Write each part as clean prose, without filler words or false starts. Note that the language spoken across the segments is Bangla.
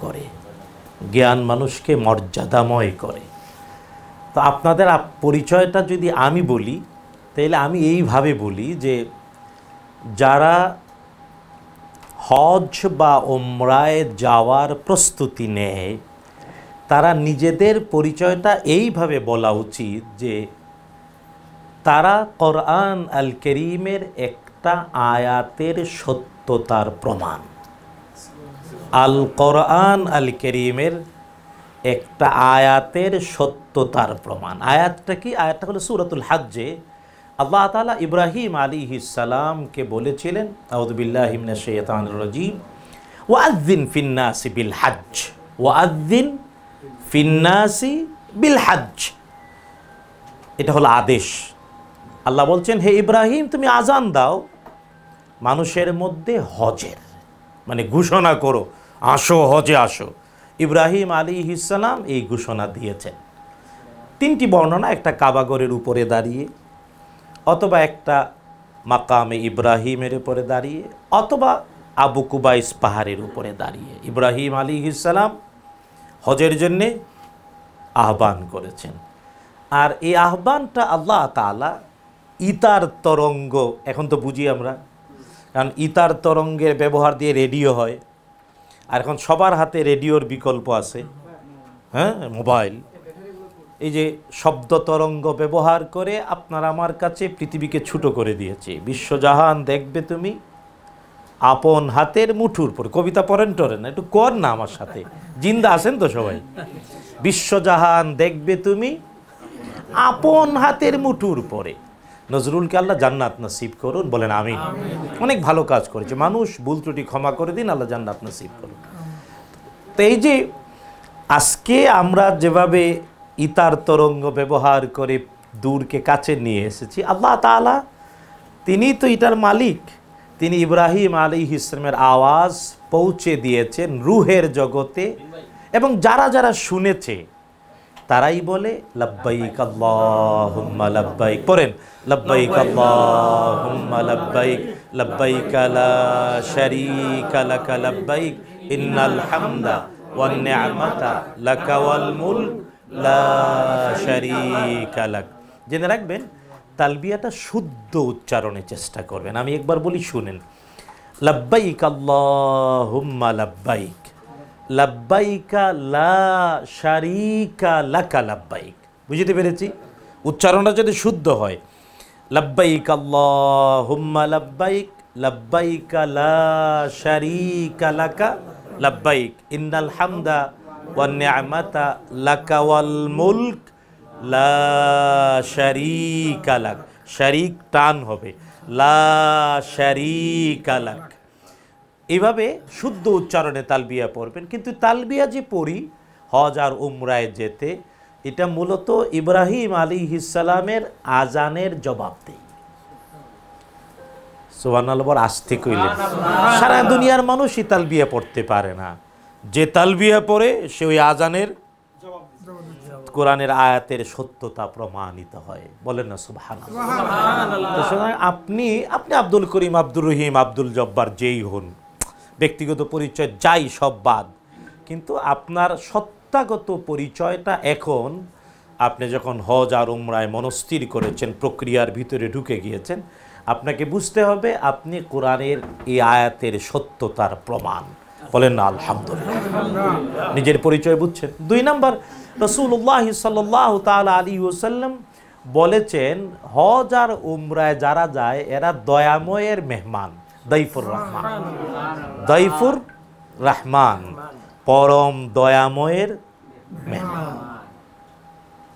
করে, জ্ঞান মানুষকে মর্যাদাময় করে। তো আপনাদের পরিচয়টা যদি আমি বলি, তাহলে আমি এইভাবে বলি যে যারা হজ বা ওমরায় যাওয়ার প্রস্তুতি নেয় তারা নিজেদের পরিচয়টা এইভাবে বলা উচিত যে তারা কোরআন আল কারীমের একটা আয়াতের সত্যতার প্রমাণ। আল কোরআন আল কারীমের একটা আয়াতের সত্যতার প্রমাণ। আয়াতটা কি? আয়াতটা হলো সূরাতুল হজ্জে আল্লাহ তাআলা ইব্রাহিম আলাইহিস সালামকে বলেছিলেন, আউযু বিল্লাহি মিনাশ শাইতানির রাজীম, ওয়াআযযিন ফিন-নাসি বিল হজ্জ, ওয়াআযযিন ফিন-নাসি বিল হজ্জ। এটা হলো আদেশ। আল্লাহ বলছেন, হে ইব্রাহিম তুমি আজান দাও মানুষের মধ্যে হজের, মানে ঘোষণা করো আসো হজে আসো। ইব্রাহিম আলাইহিস সালাম এই ঘোষণা দিয়েছেন। তিনটি বর্ণনা, একটা কাবাগরের উপরে দাঁড়িয়ে, অথবা একটা মাকামে ইব্রাহিমের উপরে দাঁড়িয়ে, অথবা আবু কুবাইস পাহাড়ের উপরে দাঁড়িয়ে ইব্রাহিম আলাইহিস সালাম হজের জন্যে আহ্বান করেছেন। আর এই আহ্বানটা আল্লাহ তাআলা ইতার তরঙ্গ, এখন তো বুঝি আমরা, কারণ ইতার তরঙ্গের ব্যবহার দিয়ে রেডিও হয়, আর এখন সবার হাতে রেডিওর বিকল্প আছে, হ্যাঁ, মোবাইল। এই যে শব্দ তরঙ্গ ব্যবহার করে আপনার আমার কাছে পৃথিবীকে ছোট করে দিয়েছে। বিশ্বজাহান দেখবে তুমি আপন হাতের মুঠুর পরে। কবিতা পড়েন টরেন না, একটু কর না আমার সাথে, জিন্দা আছেন তো সবাই। বিশ্বজাহান দেখবে তুমি আপন হাতের মুঠুর পরে। নজরুলকে আল্লাহ জান্নাত নসিব করুন, বলেন আমিন। অনেক ভালো কাজ করেছে মানুষ, ভুল ত্রুটি ক্ষমা করে দিন, আল্লাহ জান্নাত নসিব করুন। তো এই যে আজকে আমরা যেভাবে ইতার তরঙ্গ ব্যবহার করে দূরকে কাছে নিয়ে এসেছি, আল্লাহ তাআলা তিনি তো এটার মালিক। তিনি ইব্রাহিম আলাইহিস সালামের আওয়াজ পৌঁছে দিয়েছেন রূহের জগতে, এবং যারা যারা শুনেছে তারাই বলে লব্বাইক আল্লাহুম্মা লব্বাইক। পড়েন লব্বাইক আল্লাহুম্মা লব্বাইক, লব্বাইক লা শারীকা লাক লব্বাইক, ইন্নাল হামদা ওয়ান নি'মাতা লাকা ওয়াল মুলক লা শারীকা লাক। জেনে রাখবেন, তালবিয়াটা শুদ্ধ উচ্চারণের চেষ্টা করবেন। আমি একবার বলি, শুনেন। লব্বাইক আল্লাহুম্মা লব্বাইক, লব্বাইকা লা শারীকা লাকা লব্বাইক। বুঝতে পেরেছি? উচ্চারণটা যদি শুদ্ধ হয়, লব্বাইক আল্লাহুম্মা লব্বাইক, লব্বাইকা লা শারীকা লাকা লব্বাইক, ইন্নাল হামদা ওয়ান নি'মাতা লাকা ওয়াল মুলক লা শারীকা লাক। শারীক টান হবে, লা শারীকা লাক। এইভাবে শুদ্ধ উচ্চারণে তালবিয়া পড়বেন। কিন্তু তালবিয়া যে পড়ি হজ আর উমরায় যেতে, এটা মূলত ইব্রাহিম আলাইহিস সালামের আজানের জবাব দেয়। সুবহানাল্লাহ, বড় আস্তে কইলেন। সারা দুনিয়ার মানুষই তালবিয়া পড়তে পারে না। যে তালবিয়া পড়ে সে ওই আজানের কোরআনের আয়াতের সত্যতা প্রমাণিত হয়। বলেন না সুবহানাল্লাহ। আপনি আব্দুল করিম, আব্দুর রহিম, আব্দুল জব্বার যেই হন, ব্যক্তিগত পরিচয় যাই সব বাদ, কিন্তু আপনার সত্তাগত পরিচয়টা এখন আপনি যখন হজ আর উমরায় মনস্থির করেছেন, প্রক্রিয়ার ভিতরে ঢুকে গিয়েছেন, আপনাকে বুঝতে হবে আপনি কোরআনের এই আয়াতের সত্যতার প্রমাণ। বলেন না আলহামদুলিল্লাহ। নিজের পরিচয় বুঝছেন। 2 নাম্বার, রাসূলুল্লাহ সাল্লাল্লাহু তাআলা আলাইহি ওয়াসাল্লাম বলেছেন, হজ আর উমরায় যারা যায় এরা দয়াময়ের মেহমান, দাইফুর রহমান। দাইফুর রহমান, পরম দয়াময়ের মেহমান।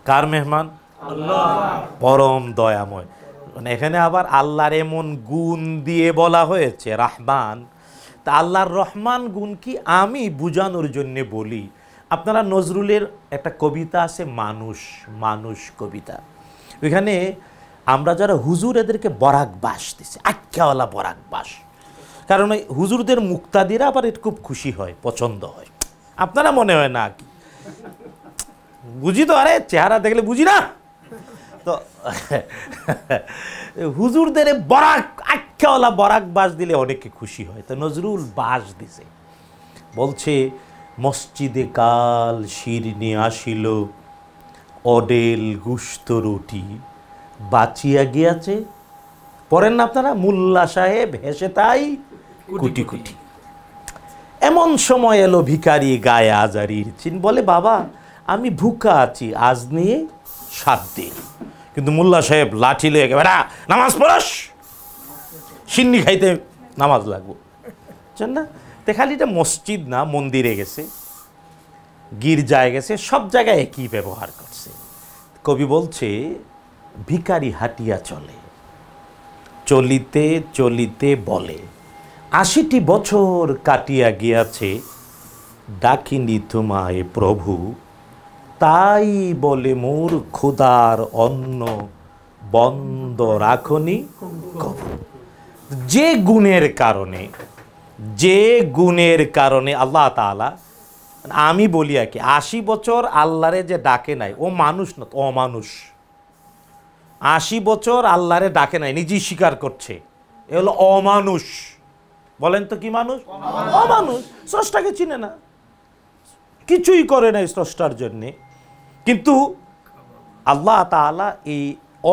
কার মেহমান? আল্লাহ, পরম দয়াময়। মানে এখানে আবার আল্লাহর এমন গুণ দিয়ে বলা হয়েছে রহমান। তা আল্লাহর রহমান গুণ কি আমি বুঝানোর জন্য বলি। আপনারা নজরুলের একটা কবিতা আছে, মানুষ মানুষ কবিতা, ওইখানে আমরা যারা হুজুর এদেরকে বরাক বাস দিছে, আখ্যাওয়ালা বরাক বাস। কারণ ওই হুজুরদের মুক্তাদিরা আবার এটা খুব খুশি হয়, পছন্দ হয়। আপনারা মনে হয় না কি বুঝি তো, আরে চেহারা দেখলে বুঝি না তো। হুজুরদের বরাক, আখ্যাওয়ালা বরাক বাস দিলে অনেকে খুশি হয়। তো নজরুল বাস দিছে, বলছে মসজিদে কাল শিরনি আসিল, অডেল গুস্ত রুটি বাঁচিয়া গিয়াছে। পড়েন না আপনারা, মোল্লা সাহেব হেসে তাই কুটি কুটি। এমন সময় এলো ভিখারি গায়ে আজারির চিন, বলে বাবা আমি ভুকা আছি, আজ নিয়ে 7 দিন। কিন্তু মোল্লা সাহেব লাঠি লয়ে একেবারে নামাজ পড়াস, সিন্নি খাইতে নামাজ লাগবো, বুঝছেন না? তে খালি এটা মসজিদ না, মন্দিরে গেছে, গির্জায় গেছে, সব জায়গায় একই ব্যবহার করছে। কবি বলছে ভিখারি হাঁটিয়া চলে, চলিতে চলিতে বলে 80টি বছর কাটিয়া গিয়াছে, ডাকিনি তোমায় প্রভু, তাই বলে মোর ক্ষুধার অন্ন বন্ধ রাখনি কভু। যে গুণের কারণে আল্লাহ তাআলা, আমি বলি আর কি, 80 বছর আল্লাহরে যে ডাকে নাই, ও মানুষ না, অমানুষ। 80 বছর আল্লাহরে ডাকে নাই, নিজেই স্বীকার করছে, এ হলো অমানুষ। বলেন তো কি মানুষ? অমানুষ। স্রষ্টাকে চিনে না, কিছুই করে নাই স্রষ্টার জন্যে। কিন্তু আল্লাহ তাআলা এই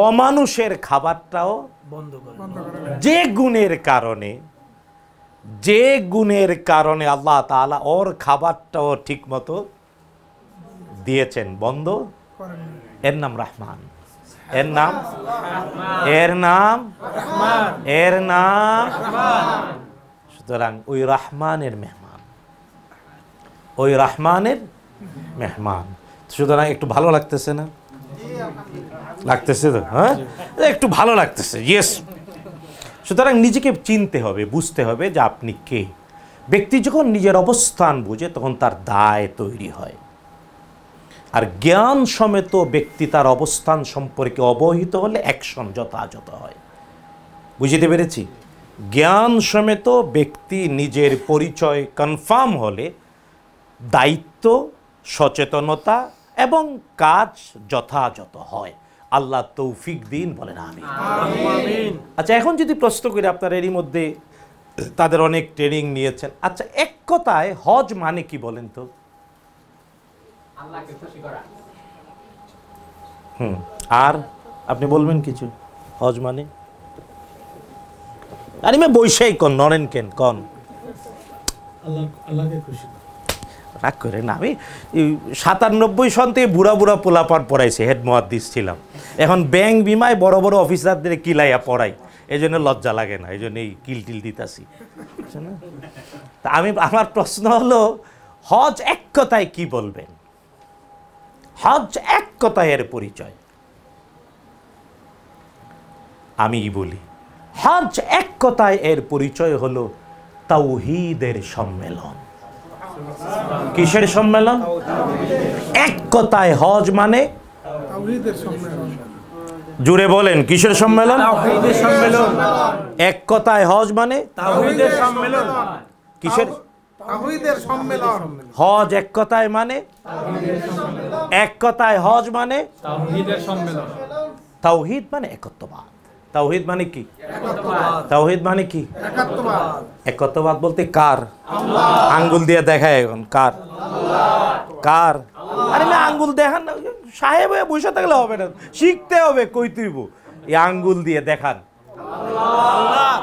অমানুষের খাবারটাও বন্ধ করে, যে গুণের কারণে আল্লাহ তাআলা ওর খাবারটাও ঠিক মতো দিয়েছেন, বন্ধ। এর নাম রহমান, এর নাম। সুতরাং ওই রহমানের মেহমান, সুতরাং একটু ভালো লাগতেছে না? লাগতেছে তো, হ্যাঁ, একটু ভালো লাগতেছে, ইয়েস। সুতরাং নিজেকে চিনতে হবে, বুঝতে হবে যে আপনি কে। ব্যক্তি যখন নিজের অবস্থান বুঝে তখন তার দায় তৈরি হয়। আর জ্ঞান সমেত ব্যক্তি তার অবস্থান সম্পর্কে অবহিত হলে অ্যাকশন যথাযথ হয়। বুঝতে পেরেছি? জ্ঞান সমেত ব্যক্তি নিজের পরিচয় কনফার্ম হলে দায়িত্ব, সচেতনতা এবং কাজ যথাযথ হয়। আল্লাহ তৌফিক দিন, বলেন আমিন। আচ্ছা, এখন যদি প্রশ্ন করি, আপনারা এরই মধ্যে তাদের অনেক ট্রেনিং নিয়েছেন, আচ্ছা এক কথায় হজ মানে কি বলেন তো? আর আপনি বলবেন কিছু? হজ মানে আরে মে বৈশাই কন, নরেন কেন কন, আল্লাহকে খুশি রাগ করে না। আমি 97 সন থেকে বুড়া পোলাপান পড়াইছি, হেড মুহাদ্দিস ছিলাম। এখন ব্যাংক বিমায় বড় বড় অফিসারদের কিলাইয়া পড়াই, এই জন্য লজ্জা লাগে না, এই জন্য এই কিল দিতাছি। তা আমার প্রশ্ন হলো, হজ এক কথায় কি বলবেন? হজ এক কথায় এর পরিচয় আমি বলি, হজ এক কথায় এর পরিচয় হলো তাওহীদের সম্মেলন। কিসের সম্মেলন? এক কথায় হজ মানে তাওহীদের সম্মেলন। জুড়ে বলেন, কিসের সম্মেলন? তাওহীদের সম্মেলন। এক কথায় হজ মানে তাওহীদের সম্মেলন। কিসের? তাওহীদের সম্মেলন। হজ এক কথায় মানে তাওহীদের সম্মেলন। এক কথায় হজ মানে তাওহীদের সম্মেলন। তাওহীদ মানে একত্ববাদ। তাওহীদ মানে কি? তাওহীদ মানে কি? একত্ববাদ। একত্ববাদ বলতে কার? আল্লাহ। আঙ্গুল দিয়ে দেখায় এখন, কার? আল্লাহ। কার? আরে না, আঙ্গুল দেখান না, সাহেব হয়ে বসে থাকলে হবে না, শিখতে হবে। কই তুইব এই আঙ্গুল দিয়ে দেখান। আল্লাহ।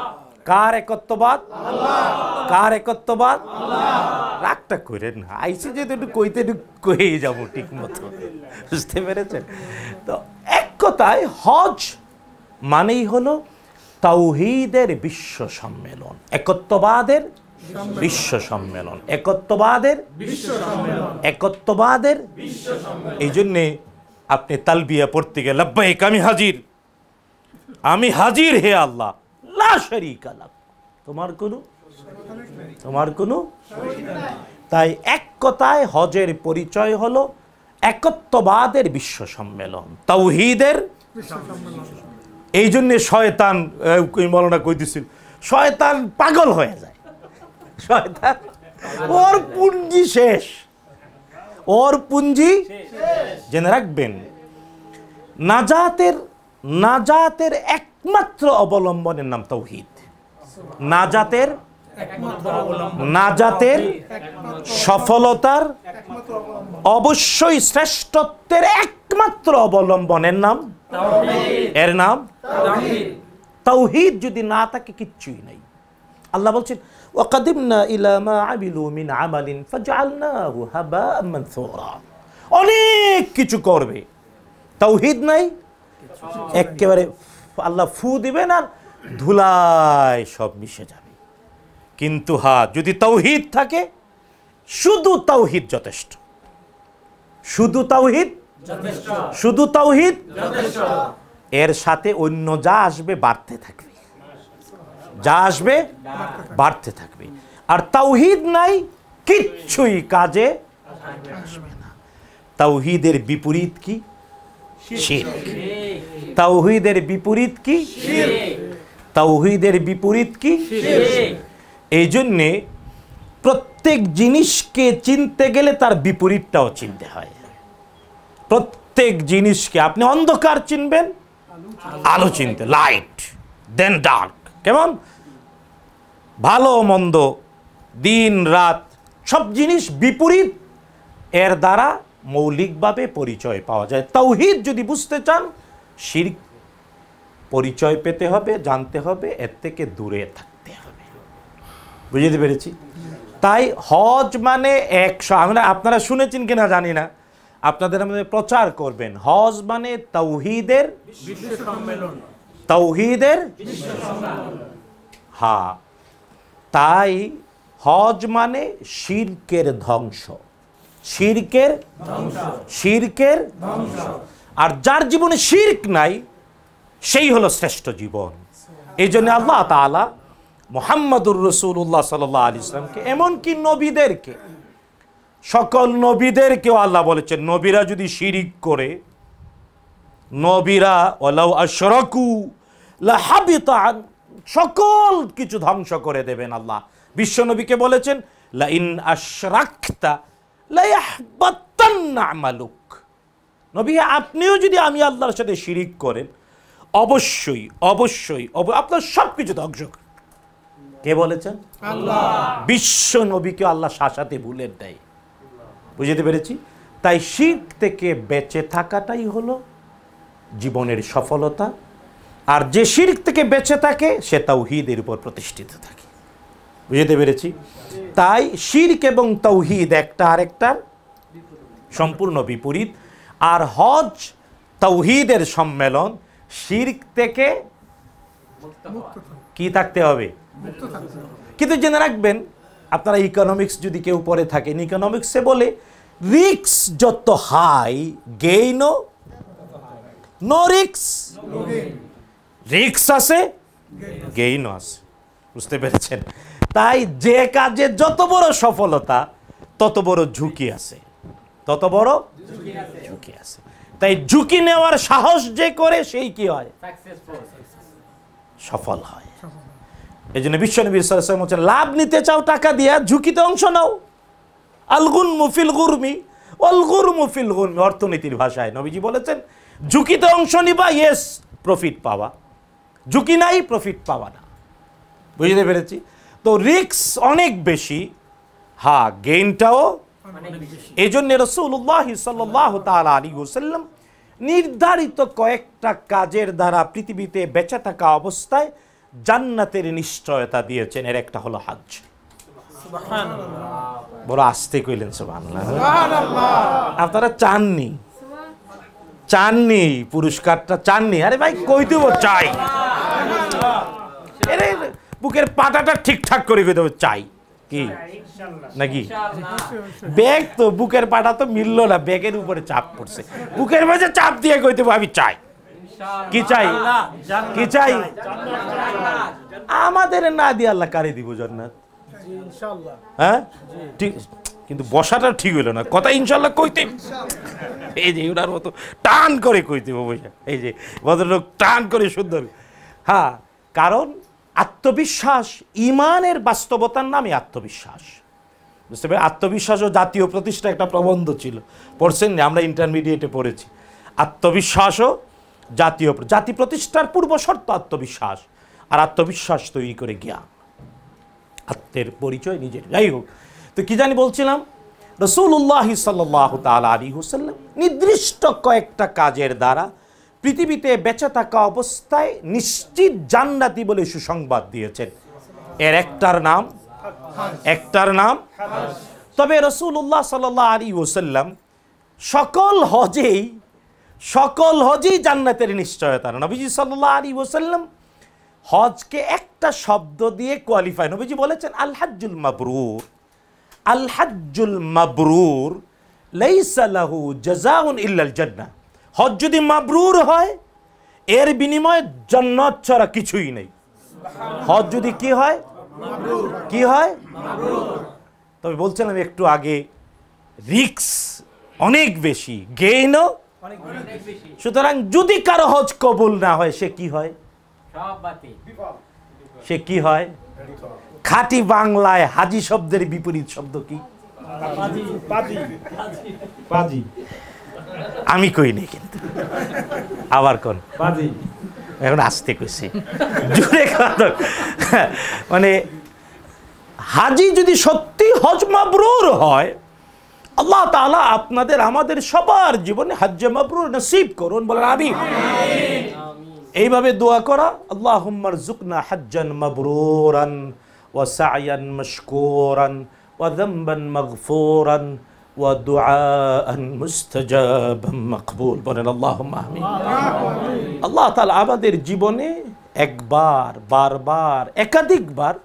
কার একত্ববাদ? আল্লাহ। কার একত্ববাদ? আল্লাহ। রাগটা করেন না, আইসি যে একটু কইতে কয়ে যাব ঠিক মতো, বুঝতে পেরেছেন তো? এক কথায় হজ মানেই হলো তাওহীদের বিশ্ব সম্মেলন, একত্ববাদের বিশ্ব সম্মেলন, একত্ববাদের বিশ্ব সম্মেলন, একত্ববাদের বিশ্ব সম্মেলন। এই জন্যে আপনি তালবিয়া পড়তে গেলে লাব্বাইক, আমি হাজির হে আল্লাহ, লা শারীকা লাক, তোমার কোনো তাই এক কথায় হজের পরিচয় হলো একত্ববাদের বিশ্ব সম্মেলন, তাওহীদের বিশ্ব সম্মেলন। এই জন্যে শয়তান, মৌলানা কইতেছিল, শয়তান পাগল হয়ে যায়। শয়তান ওর পুঞ্জি শেষ, ওর পুঞ্জি জেনে রাখবেন। নাজাতের একমাত্র অবলম্বনের নাম তাওহীদ। নাজাতের নাজাতের, সফলতার, অবশ্যই শ্রেষ্ঠত্বের একমাত্র অবলম্বনের নাম, এর নাম তাওহীদ। যদি না থাকে কিচ্ছুই নাই। আল্লাহ বলছেন ওয়াকাদিমনা ইলা মা আমিলু মিন আমালিন ফাজআলনাহু হাবাআম মানসুরা। অনেক কিছু করবে, তাওহীদ নাই, একেবারে আল্লাহ ফু দিবেন আর ধুলায় সব মিশে যাবে। কিন্তু হ্যাঁ, যদি তাওহীদ থাকে, শুধু তাওহীদ যথেষ্ট, শুধু তাওহীদ যথেষ্ট, শুধু তাওহীদ যথেষ্ট। এর সাথে অন্য যা আসবে বাড়তে থাকবে, যা আসবে বাড়তে থাকবে। আর তাওহীদ নাই, কিচ্ছুই কাজে আসবে না। তাওহীদের বিপরীত কি? শিরক। তাওহীদের বিপরীত কি? শিরক। তাওহীদের বিপরীত কি? শিরক। এই জন্যে প্রত্যেক জিনিসকে চিনতে গেলে তার বিপরীতটাও চিনতে হয়। প্রত্যেক জিনিসকে আপনি অন্ধকার চিনবেন, আলো চিনতে, লাইট দেন ডার্ক। কেমন? ভালো মন্দ, দিন রাত, সব জিনিস বিপরীত, এর দ্বারা মৌলিকভাবে পরিচয় পাওয়া যায়। তাওহীদ যদি বুঝতে চান, শিরক পরিচয় পেতে হবে, জানতে হবে, এর থেকে দূরে থাকতে হবে। বুঝতে পেরেছি? তাই হজ মানে আপনারা শুনেছেন কিনা জানি না, আপনাদের আমাদের প্রচার করবেন। হজ মানে তাওহীদের বিশ্ব সম্মেলন, তাওহীদের বিশ্ব সম্মেলন। হ্যাঁ, তাই হজ মানে শিরকের ধ্বংস, শিরকের ধ্বংস, শিরকের ধ্বংস। আর যার জীবনে শিরক নাই, সেই হলো শ্রেষ্ঠ জীবন। এই জন্য আল্লাহ তাআলা মুহাম্মদুর রাসূলুল্লাহ সাল্লাল্লাহু আলাইহি ওয়াসাল্লামকে, এমনকি নবীদেরকে, সকল নবীদেরকেও আল্লাহ বলেছেন, নবীরা যদি শিরিক করে, নবীরা ওয়ালাউ আশরাকু লাহাবিতা, সকল কিছু ধ্বংস করে দেবেন আল্লাহ। বিশ্ব নবীকে বলেছেন লা ইন আশরাকতা লা ইয়াহবাতান্না আমালুক। নবী, আপনিও যদি আমি আল্লাহর সাথে শিরিক করেন, অবশ্যই অবশ্যই আপনার সব কিছু ধ্বংস। কে বলেছেন? আল্লাহ। বিশ্ব নবীকে আল্লাহ শাসাতে ভুলেন দেয়। বুঝতে পেরেছি? তাই শিরক থেকে বেঁচে থাকাটাই হলো জীবনের সফলতা। আর যে শিরক থেকে বেঁচে থাকে, সে তাওহীদের উপর প্রতিষ্ঠিত থাকে। বুঝতে পেরেছি? তাই শিরক এবং তাওহীদ একটা আরেকটার সম্পূর্ণ বিপরীত। আর হজ তাওহীদের সম্মেলন। শিরক থেকে কি থাকতে হবে? কিন্তু জেনে রাখবেন, আপনারা ইকোনমিক্স যদি কেউ পড়ে থাকেন, ইকোনমিক্সে বলে রিস্ক যত হাই, গেইনও নো রিস্ক। রিস্ক আছে, গেইনও আছে। বুঝতে পেরেছেন? তাই যে কাজে যত বড় সফলতা, তত বড় ঝুঁকি আছে, তত বড় ঝুঁকি আছে। তাই ঝুঁকি নেওয়ার সাহস যে করে, সেই কি হয়? সফল হয়। এই জন্য বিশ্বনবী সাল্লাল্লাহু আলাইহি ওয়াসাল্লাম বলেন, লাভ নিতে চাও টাকা দিয়া, ঝুঁকিতে অংশ নাও। আল গুনমু ফিল গুরমি ওয়াল গুরমু ফিল গুনমি। অর্থনীতির ভাষায় নবীজি বলেছেন, ঝুঁকিতে অংশ নিবা, ইয়েস প্রফিট পাবা, ঝুঁকি নাই প্রফিট পাবা না। বুঝতে পেরেছি? তো রিস্ক অনেক বেশি, হ্যাঁ গেইনটাও অনেক বেশি। এই জন্য রাসূলুল্লাহ সাল্লাল্লাহু তাআলা আলাইহি ওয়াসাল্লাম নির্ধারিত কয়েকটা কাজের দ্বারা পৃথিবীতে বেঁচে থাকা অবস্থায় জান্নাতের নিশ্চয়তা দিয়েছেন। এর একটা হলো হজ। সুবহানাল্লাহ। বড় আস্তে কইলেন সুবহানাল্লাহ। আপনারা চাননি, চাননি পুরস্কারটা, চাননি? আরে ভাই কই দেব, চাই। আরে বুকের পাটাটা ঠিকঠাক করে কই দেব, চাই কি নাকি? ব্যাগ তো বুকের পাটা তো মিললো না, ব্যাগের উপরে চাপ পড়ছে, বুকের মাঝে চাপ দিয়ে কই দেব আমি চাই। কি চাই? কি চাই? আমাদের না দিয়ে আল্লাহ কারে দিব জান্নাত? ইনশাআল্লাহ। হ্যাঁ ঠিক, কিন্তু বসাটা ঠিক হইল না, কথা ইনশাআল্লাহ কইতে, এই যে ওনার মতো টান করে কইতে বসে, এই যে ভদ্রলোক টান করে সুন্দর। হ্যাঁ, কারণ আত্মবিশ্বাস, ইমানের বাস্তবতার নামে আত্মবিশ্বাস। বুঝতে পারি? আত্মবিশ্বাস ও জাতীয় প্রতিষ্ঠা একটা প্রবন্ধ ছিল, পড়ছেন? আমরা ইন্টারমিডিয়েটে পড়েছি। আত্মবিশ্বাস ও জাতি প্রতিষ্ঠার পূর্ব শর্ত আত্মবিশ্বাস, আর আত্মবিশ্বাস তৈরি করে জ্ঞান। আত্মের পরিচয় নিজের। যাই হোক, তো কি জানি বলছিলাম, রাসূলুল্লাহ সাল্লাল্লাহু তাআলা আলাইহি ওয়াসাল্লাম নির্দিষ্ট কয়েকটা কাজের দ্বারা পৃথিবীতে বেঁচে থাকা অবস্থায় নিশ্চিত জান্নাতি বলে সুসংবাদ দিয়েছেন। এর একটার নাম তবে রাসূলুল্লাহ সাল্লাল্লাহু আলাইহি ওয়াসাল্লাম সকল হজেই জান্নাতের নিশ্চয়তা না। নবীজি সাল্লাল্লাহু আলাইহি ওয়াসাল্লাম হজকে একটা শব্দ দিয়ে কোয়ালিফাই, নবীজি বলেছেন আল হাজ্জুল মাবরুর লাইসা লাহু জাযাউন ইল্লাল জান্নাহ। হজ যদি মাবরুর হয় এর বিনিময়ে জান্নাত ছাড়া কিছুই নেই। হজ যদি কি হয় তবে বলছিলাম একটু আগে, রিস্ক অনেক বেশি, গেইনও অনেক বেশি। সুতরাং যদি কারো হজ কবুল না হয় সে কি হয়? খাঁটি বাংলায় হাজি শব্দের বিপরীত শব্দ কি? আমি কই নি, কিন্তু আবার কোন এখন আসতে কইছি, জুড়ে মানে হাজি যদি সত্যি হজ মাবরুর হয়, আল্লাহ তাআলা আপনাদের আমাদের সবার জীবনে হজ্জে মাবরুর নসিব করুন, বলেন আমিন। এইভাবে দোয়া করা, আল্লাহুম্মা রযুকনা হজ্জান মাবরুরান ওয়া সা'য়ান মাশকুরান ওয়া যামবান মাগফুরান ওয়া দুআআন মুস্তাজাবান মাকবুল, বলেন আল্লাহুম্মা আমিন। আল্লাহ তাআলা আমাদের জীবনে একবার, বারবার, একাধিকবার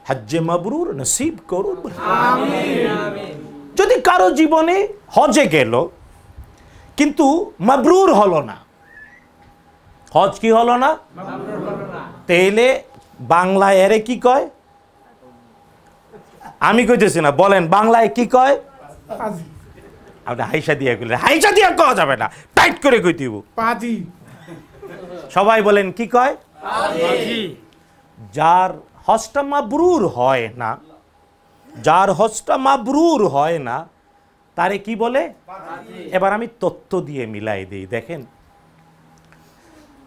হজ্জে মাবরুর নসিব করুন, আমিন। যদি কারো জীবনে হজে গেল কিন্তু মাবরুর হলো না, হজ কি হলো না, তাইলে বাংলায় এরে কি কয়? আমি কইতেছি না, বলেন বাংলায় কি কয়? আপনি হাইসা দিয়া কইলেন, হাইসা দিয়া কওয়া যাবে না, টাইট করে কই দিব, পাজি। সবাই বলেন কি কয়? পাজি। যার হজটা মাবরুর হয় না, তারে কি বলে? এবার আমি তথ্য দিয়ে মিলাই দেই। দেখেন,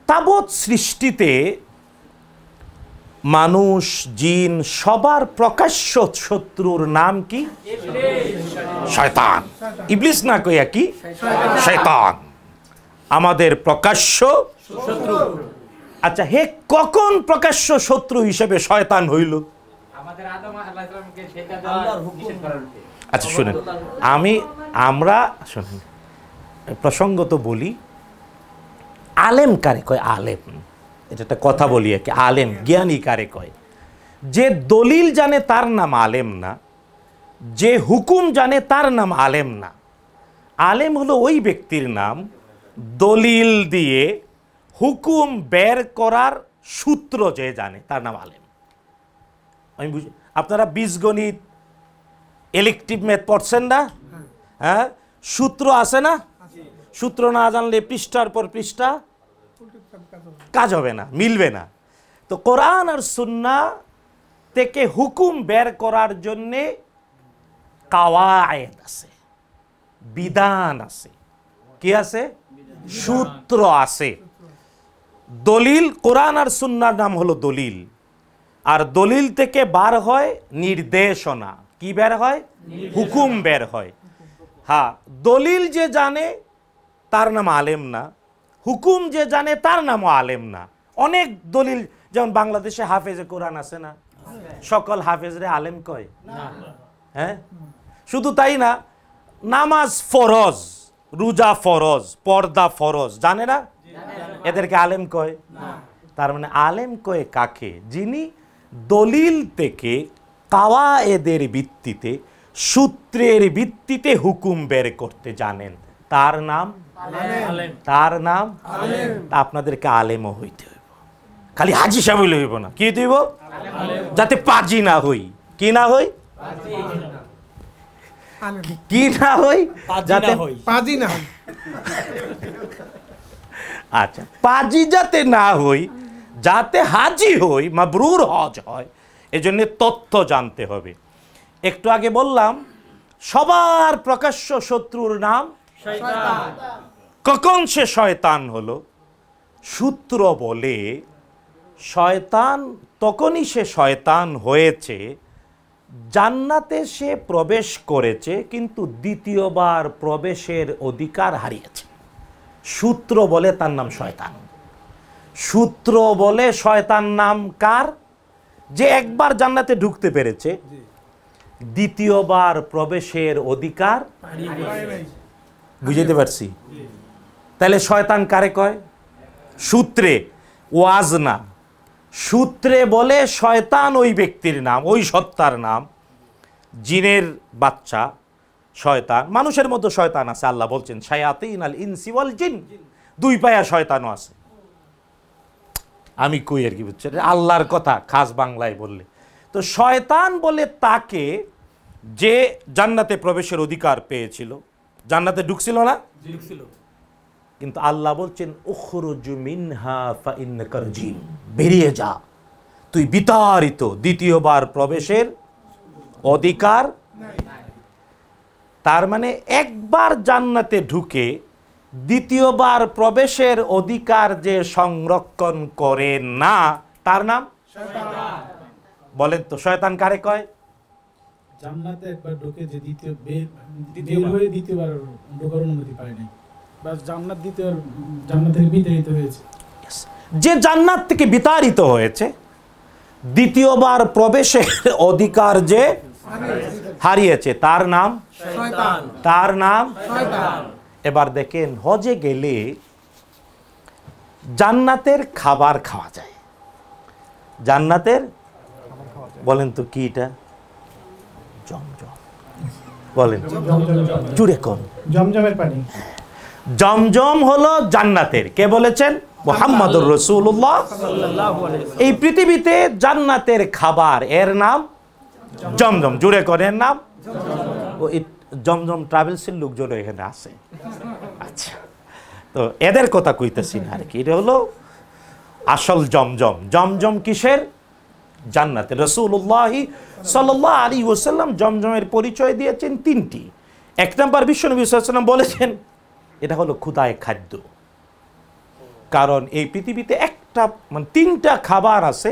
তাবৎ সৃষ্টিতে মানুষ, জিন, সবার প্রকাশ্য শত্রুর নাম কি? শয়তান। ইবলিস না কইয়া কি? শয়তান আমাদের প্রকাশ্য শত্রু। আচ্ছা, হে কখন প্রকাশ্য শত্রু হিসেবে শয়তান হইল? আচ্ছা শুনেন, শুনেন, প্রসঙ্গত বলি, আলেম কারে কয়? আলেম, এটা একটা কথা বলি আর কি। আলেম, জ্ঞানী কারে কয়? যে দলিল জানে তার নাম আলেম না, যে হুকুম জানে তার নাম আলেম না। আলেম হলো ওই ব্যক্তির নাম দলিল দিয়ে হুকুম বের করার সূত্র যে জানে, তার নাম আলেম। আমি বুঝি, আপনারা বীজগণিত, ইলেকট্রিক ম্যাথ পড়ছেন না? হ্যাঁ, সূত্র আছে না? সূত্র না জানলে পৃষ্ঠার পর পৃষ্ঠা কাজ হবে না, মিলবে না। তো কোরআন আর সুন্নাহ থেকে হুকুম বের করার জন্যে কাওয়ায়েদ আছে, বিধান আছে। কি আছে? সূত্র আছে। দলিল, কোরআন আর সুন্নাহর নাম হলো দলিল। আর দলিল থেকে বার হয় নির্দেশনা। কি বের হয়? হুকুম বের হয়। হ্যাঁ, দলিল যে জানে তার নাম আলেম না, হুকুম যে জানে তার নামও আলেম না। অনেক দলিল, যেমন বাংলাদেশে হাফেজে কোরআন আছে না? সকল হাফেজরে আলেম কয়? হ্যাঁ, শুধু তাই না, নামাজ ফরজ, রোজা ফরজ, পর্দা ফরজ, জানে না? এদেরকে আলেম কয়? তার মানে আলেম কয় কাকে? যিনি দলিল থেকে কাওয়ায়েদের ভিত্তিতে, সূত্রের ভিত্তিতে হুকুম বের করতে জানেন, তার নাম আলেম। তার নাম আলেম। আপনাদেরকে আলেমও হইতে হইব, খালি হাজি সাহেব হইলে হইব না। কি হইব? যাতে পাজি না হই। কি না হই? কি না হই? যাতে পাজি না হই। আচ্ছা, পাজি যাতে না হই, যাতে হাজি হই, মাবরুর হজ হয়, এজন্য তথ্য জানতে হবে। একটু আগে বললাম সবার প্রকাশ্য শত্রুর নাম শয়তান। কখন সে শয়তান হলো? সূত্র বলে শয়তান তখনই সে শয়তান হয়েছে জান্নাতে সে প্রবেশ করেছে কিন্তু দ্বিতীয়বার প্রবেশের অধিকার হারিয়েছে। সূত্র বলে তার নাম শয়তান। সূত্র বলে শয়তান নাম কার? যে একবার জান্নাতে ঢুকতে পেরেছে, দ্বিতীয়বার প্রবেশের অধিকার। বুঝতে পারছি? তাহলে শয়তান কারে কয়? সূত্রে, ওয়াজ না। সূত্রে বলে শয়তান ওই ব্যক্তির নাম, ওই সত্তার নাম। জিনের বাচ্চা শয়তান, মানুষের মধ্যে শয়তান আছে। আল্লাহ বলছেন শায়াতিন আল ইনসি ওয়াল জিন, দুই পায়া শয়তানও আছে। আমি কই আর কি, বুঝছেন? আল্লাহর কথা খাস বাংলায় বললে। তো শয়তান বলে তাকে যে জান্নাতে প্রবেশের অধিকার পেয়েছিল, জান্নাতে ঢুকছিল না? ঢুকছিল। কিন্তু আল্লাহ বলছেন উখরুজ মিনহা ফাইন্নাকা রাজিম, বেরিয়ে যা, তুই বিতাড়িত, দ্বিতীয়বার প্রবেশের অধিকার নাই। তার মানে একবার জান্নাতে ঢুকে দ্বিতীয়বার প্রবেশের অধিকার যে সংরক্ষণ করে না, তার নাম শয়তান। বলেন তো শয়তান কারে কয়? জান্নাতে একবার ঢুকে যে দ্বিতীয়বার ঢোকার অনুমতি পায় নাই, বাস জান্নাত দ্বিতীয়বার জান্নাত থেকে বিতাড়িত হয়েছে। যে জান্নাত থেকে বিতাড়িত হয়েছে, দ্বিতীয়বার প্রবেশের অধিকার যে হারিয়েছে, তার নাম শয়তান। তার নাম শয়তান। এবার দেখেন, হজে গেলে জান্নাতের খাবার খাওয়া যায়। জান্নাতের, বলেন তো কি এটা? জমজম। বলেন জুড়ে কোন? জমজমের পানি। জমজম হলো জান্নাতের। কে বলেছেন? মুহাম্মদুর রাসূলুল্লাহ। এই পৃথিবীতে জান্নাতের খাবার, এর নাম জমজম। জুড়ে কোন এর নাম? ও জমজম ট্রাভেলসের লোকজন এখানে আছে। আচ্ছা, তো এদের কথা কইতেছি না আর কি। এটা হলো আসল জমজম। জমজম কিসের? জান্নাতের। রাসূলুল্লাহ সাল্লাল্লাহু আলাইহি ওয়াসাল্লাম জমজমের পরিচয় দিয়েছেন তিনটি। এক নম্বর, বিশ্বনবী সাল্লাল্লাহু আলাইহি ওয়াসাল্লাম বলেছেন এটা হলো ক্ষুধায় খাদ্য। কারণ এই পৃথিবীতে তিনটা খাবার আছে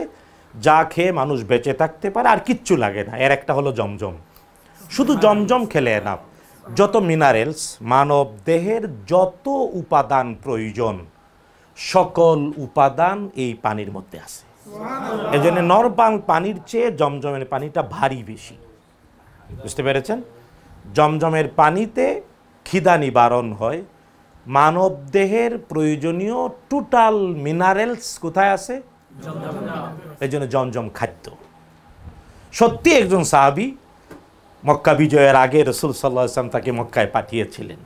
যা খেয়ে মানুষ বেঁচে থাকতে পারে, আর কিচ্ছু লাগে না। এর একটা হলো জমজম। শুধু জমজম খেলে না, যত মিনারেলস, মানব দেহের যত উপাদান প্রয়োজন, সকল উপাদান এই পানির মধ্যে আছে। এই জন্য নরমাল পানির চেয়ে জমজমের পানিটা ভারী বেশি। বুঝতে পেরেছেন? জমজমের পানিতে খিদা নিবারণ হয়। মানব দেহের প্রয়োজনীয় টোটাল মিনারেলস কোথায় আছে? এই জন্য জমজম খাদ্য। সত্যি একজন সাহাবী মক্কা বিজয়ের আগে রাসূল সাল্লাল্লাহু আলাইহি ওয়াসাল্লাম তাকে মক্কায় পাঠিয়েছিলেন।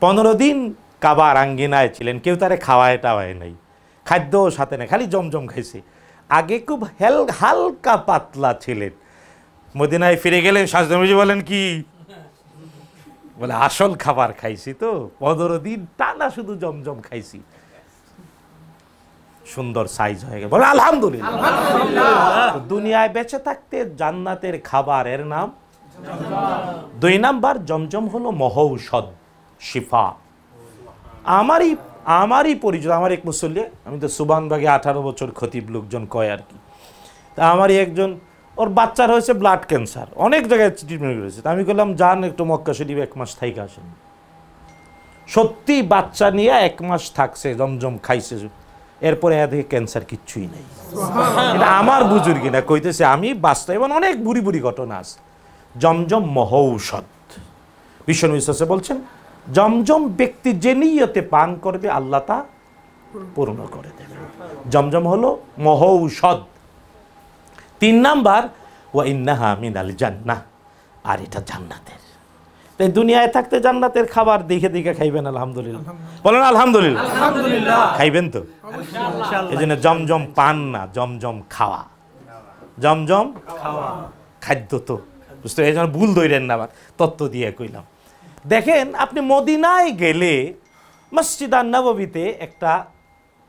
15 দিন কাবার আঙ্গিনায় ছিলেন, কেউ তারে খাওয়ায় টাওয়ায় নাই, খাদ্যও সাথে নেই, খালি জমজম খাইছে। আগে খুব হালকা পাতলা ছিলেন, মদিনায় ফিরে গেলেন, শাহজামিজি বলেন কি বলে, আসল খাবার খাইছি তো, 15 দিন টানা শুধু জমজম খাইছি, সুন্দর সাইজ হয়ে গেল। বলে আলহামদুলিল্লাহ। দুনিয়ায় বেঁচে থাকতে জান্নাতের খাবারের নাম। 2 নাম্বার, জমজম হলো মহৌষধ, শিফা। আমারই পরিচিত, আমার এক মুসল্লি, আমি তো সুবহানবাগে 18 বছর খতিব, লোকজন কয় আর কি। তা আমারই একজন, ওর বাচ্চার হয়েছে ব্লাড ক্যান্সার, অনেক জায়গায় ট্রিটমেন্ট করেছে। আমি বললাম যান একটু মক্কা শরীফ 1 মাস থাইকা আসেন। সত্যি বাচ্চা নিয়ে 1 মাস থাকছে, জমজম খাইছে, এরপরে এদিকে ক্যান্সার কিচ্ছুই নেই। এটা আমার বুজুর্গি না, কইতেছে আমি বাস্তব, এবং অনেক বুড়ি বুড়ি ঘটনা আছে। জমজম মহৌষধ। বিশ্বনবী সাল্লাল্লাহু আলাইহি ওয়াসাল্লাম বলছেন জমজম ব্যক্তি যে নিয়তে পান করবে আল্লাহ তা পূর্ণ করে দেবে। জমজম হলো মহৌষধ। 3 নাম্বার, ওয়া ইন্নাহা মিনাল জান্নাহ, আর এটা জান্নাতের। তাই দুনিয়ায় থাকতে জান্নাতের খাবার দেখে দেখে খাইবেন। আলহামদুলিল্লাহ বলেন, আলহামদুলিল্লাহ। খাইবেন তো? এই জন্য জমজম পান না, জমজম খাওয়া। জমজম খাওয়া খাদ্য তো, বুঝতে? এই জন্য ভুল ধরেন না, আবার তত্ত্ব দিয়ে কইলাম। দেখেন, আপনি মদিনায় গেলে মসজিদ নববীতে একটা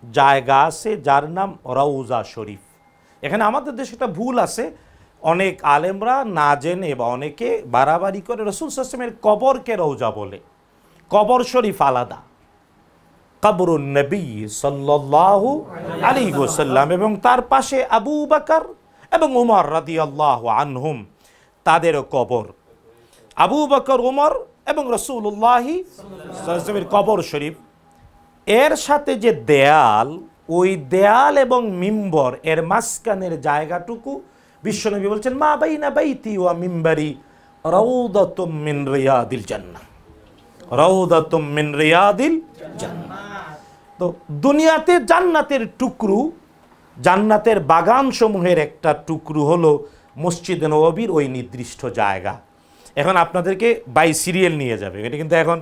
জায়গা আছে যার নাম রওজা শরীফ। এখানে আমাদের দেশে একটা ভুল আছে, অনেক আলেমরা না জেনে বা অনেকে বাড়াবাড়ি করে রাসূল সাল্লাল্লাহু আলাইহি ওয়াসাল্লামের কবরকে রওজা বলে। কবর শরীফ আলাদা, কবরুন নবী সাল্লাল্লাহু আলাইহি ওয়াসাল্লাম, এবং তার পাশে আবু বকর এবং উমর রাদিয়াল্লাহু আনহুম, তাদেরও কবর। আবু বকর, ওমর এবং রাসূলুল্লাহি সাল্লাল্লাহু আলাইহি ওয়াসাল্লামের কবর শরীফ, এর সাথে যে দেয়াল, ওই দেয়াল এবং মিম্বর এর মাঝখানের জায়গাটুকু বিশ্বনবী বলছেন মা বাইনা বাইতি ওয়া মিম্বারি রাউদাতুম মিন রিয়াদিল জান্নাহ, রাউদাতুম মিন রিয়াদিল জান্নাহ। তো দুনিয়াতে জান্নাতের টুকরু, জান্নাতের বাগান সমূহের একটা টুকরু হলো মসজিদে নববীর ওই নির্দিষ্ট জায়গা। এখন আপনাদেরকে বাই সিরিয়াল নিয়ে যাবে, এটা কিন্তু এখন,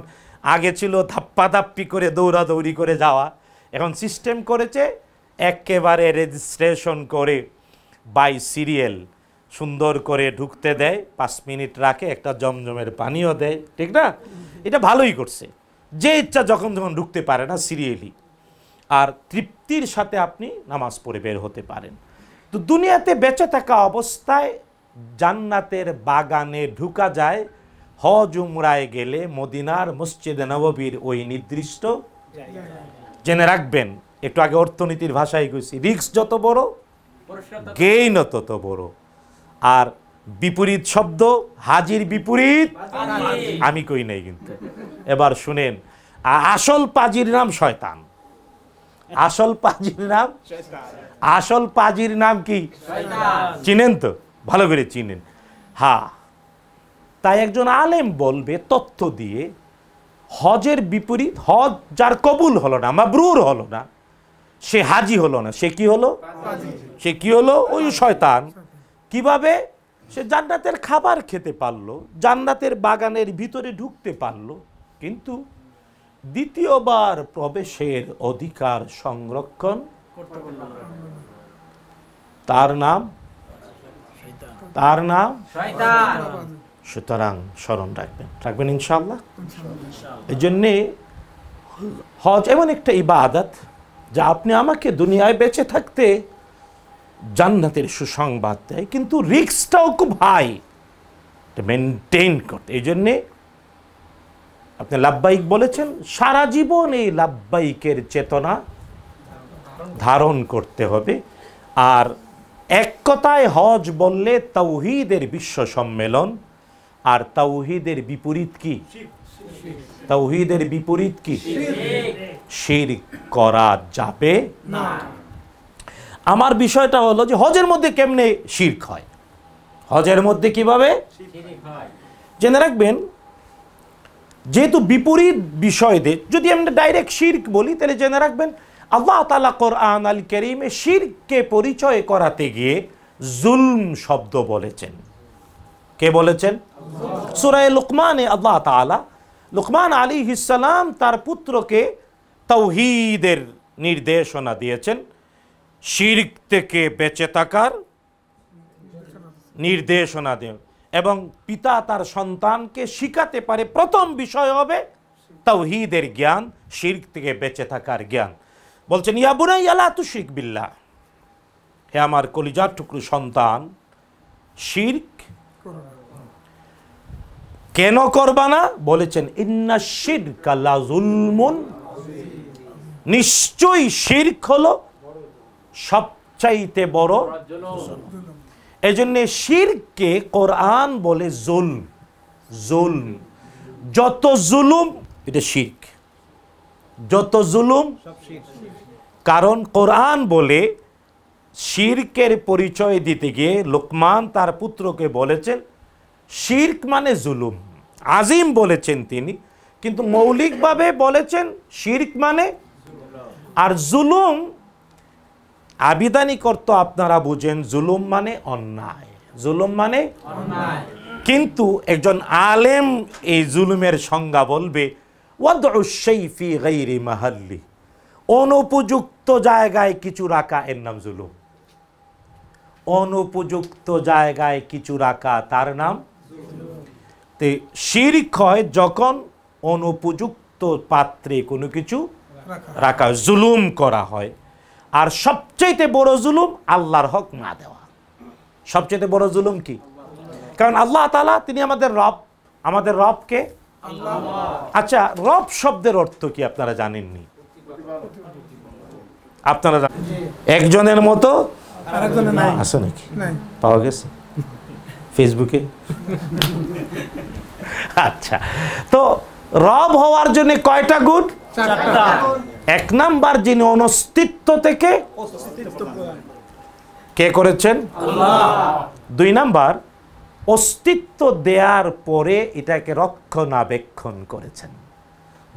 আগে ছিল ধাপ্পাধাপ্পি করে দৌড়াদৌড়ি করে যাওয়া, এখন সিস্টেম করেছে একেবারে রেজিস্ট্রেশন করে বাই সিরিয়াল সুন্দর করে ঢুকতে দেয়, 5 মিনিট রাখে, একটা জমজমের পানিও দেয়, ঠিক না? এটা ভালোই করছে, যে ইচ্ছা যখন যখন ঢুকতে পারে না সিরিয়ালি, আর তৃপ্তির সাথে আপনি নামাজ পড়ে বের হতে পারেন। তো দুনিয়াতে বেঁচে থাকা অবস্থায় জান্নাতের বাগানে ঢুকা যায় হজ উমরায় গেলে মদিনার মসজিদে নববীর ওই নির্দিষ্ট। জেনে রাখবেন, একটু আগে অর্থনীতির ভাষায় কইছি, রিস্ক যত বড় গেইন তত বড়। আর বিপরীত শব্দ, হাজির বিপরীত আমি কই নাই কিন্তু, এবার শুনেন, আসল পাজির নাম শয়তান। আসল পাজির নাম, আসল পাজির নাম কি? চিনেন তো? ভালো করে চিনেন। হ্যাঁ, তাই একজন আলেম বলবে তথ্য দিয়ে, হজের বিপরীত, হজ যার কবুল হলো না, মাবরুর হলো না, সে হাজি হলো না, সে কি হলো? সে কি হলো? ওই শয়তান। কিভাবে? সে জান্নাতের খাবার খেতে পারলো, জান্নাতের বাগানের ভিতরে ঢুকতে পারলো, কিন্তু দ্বিতীয়বার প্রবেশের অধিকার সংরক্ষণ তার নাম, তার নাম শয়তান। সুতরাং স্মরণ রাখবেন, রাখবেন ইনশাআল্লাহ। এই জন্যে হজ এমন একটা ইবাদত যা আপনি আমাকে দুনিয়ায় বেঁচে থাকতে জান্নাতের সুসংবাদ দেয়, কিন্তু রিস্কটাও খুব হাই মেনটেন করতে। এই জন্যে আপনি লাব্বাইক বলেছেন, সারা জীবন এই লাব্বাইকের চেতনা ধারণ করতে হবে। আর এক কথায় হজ বললে তাওহীদের বিশ্ব সম্মেলন, আর তাওহীদের বিপরীত কি? তাওহীদের বিপরীত কি? শিরক করা যাবে না। আমার বিষয়টা হলো যে হজের মধ্যে কেমনে শিরক হয়, হজের মধ্যে কিভাবে জেনে রাখবেন। যেহেতু বিপরীত বিষয়দের যদি আমরা ডাইরেক্ট শিরক বলি, তাহলে জেনে রাখবেন আল্লাহ তাআলা কোরআন আল কারীমে শিরককে পরিচয় করাতে গিয়ে জুলম শব্দ বলেছেন। কে বলেছেন? সূরা লুকমানে আল্লাহ তাআলা লুকমান আলাইহিস সালাম তার পুত্রকে তাওহীদের নির্দেশনা দিয়েছেন, শিরক থেকে বেঁচে থাকার নির্দেশনা দেন, এবং পিতা তার সন্তানকে শিখাতে পারে প্রথম বিষয় হবে তাওহীদের জ্ঞান, শিরক থেকে বেঁচে থাকার জ্ঞান। বলছেন ইয়া বুনাইয়া লা তুশরিক বিল্লাহ, হে আমার কলিজার টুকরো সন্তান, শিরক কেন করবা না? বলেছেন ইন্না শিরকা লা যুলমুন, নিশ্চয়ই শিরক হলো সবচাইতে বড় জুলুম। এই জন্য শিরককে কোরআন বলে জুলম। জুলম, যত জুলুম এটা শিরক, যত জুলুম। কারণ কোরআন বলে শিরকের পরিচয় দিতে গিয়ে লোকমান তার পুত্রকে বলেছেন শিরক মানে জুলুম। আজিম বলেছেন তিনি, কিন্তু মৌলিকভাবে বলেছেন শিরক মানে। আর জুলুম আবিধানিক অর্থ আপনারা বুঝেন, জুলুম মানে অন্যায়, জুলুম মানে অন্যায়। কিন্তু একজন আলেম এই জুলুমের সংজ্ঞা বলবে ওয়াদউ শাই ফি গায়রি মাহাল্লি, অনুপযুক্ত জায়গায় কিছু রাখা এর নাম জুলুম। অনুপযুক্ত জায়গায় কিছু রাখা তার নাম জুলুম। তে শিরক হয় যখন অনুপযুক্ত পাত্রে কোনো কিছু রাখা, জুলুম করা হয়। আর সবচেয়ে বড় জুলুম আল্লাহর হক না দেওয়া। সবচেয়ে বড় জুলুম কি? কারণ আল্লাহ তাআলা তিনি আমাদের রব। আমাদের রব কে? আল্লাহ। আচ্ছা, রব শব্দের অর্থ কি আপনারা জানেননি? আপনারা একজনের মতো আরেকজনের নাই আছে নাকি? পাওয়া গেছে? ফেসবুকে। আচ্ছা, তো রব হওয়ার জন্য কয়টা গুণ? এক নাম্বার, যিনি অনস্তিত্ব থেকে কে করেছেন? দুই নাম্বার, অস্তিত্ব দেওয়ার পরে এটাকে রক্ষণাবেক্ষণ করেছেন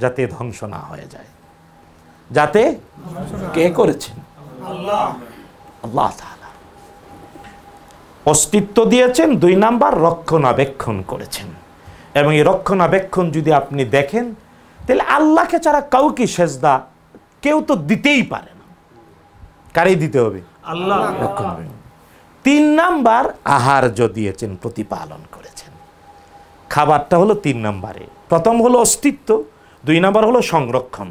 যাতে ধ্বংস না হয়ে যায়। যাতে কে করেছেন? আল্লাহ তাআলা অস্তিত্ব দিয়েছেন, দুই নাম্বার রক্ষণাবেক্ষণ করেছেন। এবং এই রক্ষণাবেক্ষণ যদি আপনি দেখেন, তাহলে আল্লাহকে ছাড়া কাউকে সেজদা কেউ তো দিতেই পারে না। কারেই দিতে হবে? আল্লাহ। রক্ষণাবেক্ষণ। তিন নাম্বার, আহার্য দিয়েছেন, প্রতিপালন করেছেন। খাবারটা হলো তিন নাম্বারে। প্রথম হলো অস্তিত্ব, দুই নাম্বার হলো সংরক্ষণ,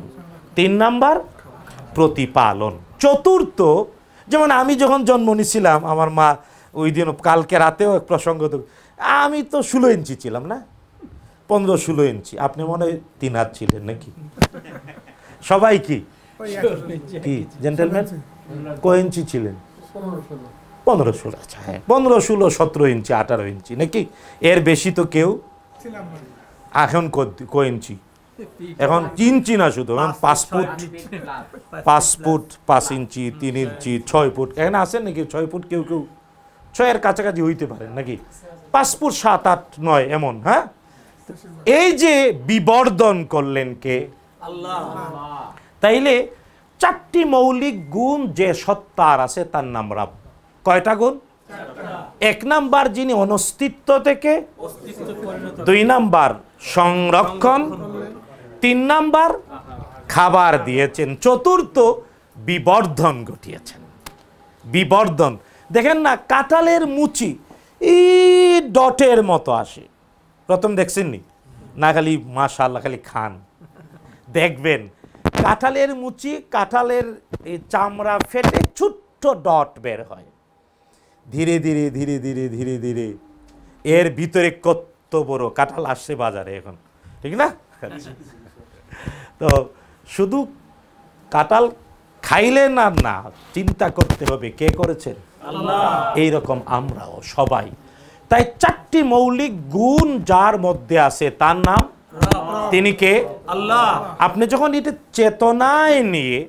তিন নাম্বার প্রতিপালন। চতুর্থ, যেমন আমি যখন জন্ম নিয়েছিলাম, আমার মা ওই দিন কালকে রাতেও এক প্রসঙ্গ, আমি তো 16 ইঞ্চি ছিলাম না, 15-16 ইঞ্চি। আপনি মনে হয় 3 হাত ছিলেন নাকি? সবাই কি জেন্টেলম্যান কয় ইঞ্চি ছিলেন? 15-16। আচ্ছা, হ্যাঁ, 15-16-17 ইঞ্চি, 18 ইঞ্চি নাকি? এর বেশি তো কেউ। এখন কয় ইঞ্চি? এখন ইঞ্চি না, শুধু 5 ফুট, 5 ফুট 5 ইঞ্চি, 3 ইঞ্চি, 6 ফুট। এখানে আছেন নাকি 6 ফুট? কেউ কেউ 6-এর কাছাকাছি হইতে পারেন নাকি? 5 ফুট 7, 8, 9 এমন। হ্যাঁ, এই যে বিবর্ধন করলেন কে? আল্লাহ। তাইলে 4টি মৌলিক গুণ যে সত্তার আছে তার নাম রব। কয়টা গুণ? এক নাম্বার, যিনি অনস্তিত্ব থেকে, দুই নাম্বার সংরক্ষণ, তিন নাম্বার খাবার দিয়েছেন, চতুর্থ বিবর্ধন ঘটিয়েছেন। বিবর্ধন দেখেন না, কাঁঠালের মুচি এই ডটের মতো আসে। প্রথম দেখছেননি না? খালি মাশাআল্লাহ খালি খান, দেখবেন কাঁঠালের মুচি, কাঁঠালের এই চামড়া ফেটে ছোট্ট ডট বের হয়। ধীরে ধীরে ধীরে ধীরে ধীরে ধীরে এর ভিতরে কত বড় কাঁঠাল আসছে বাজারে এখন, ঠিক না? তো শুধু কাঁঠাল খাইলেন আর না, চিন্তা করতে হবে কে করেছেন? আল্লাহ। এইরকম আমরাও সবাই। তাই 4টি মৌলিক গুণ যার মধ্যে আছে তার নাম তিনি কে? আল্লাহ। আপনি যখন এটা চেতনায় নিয়ে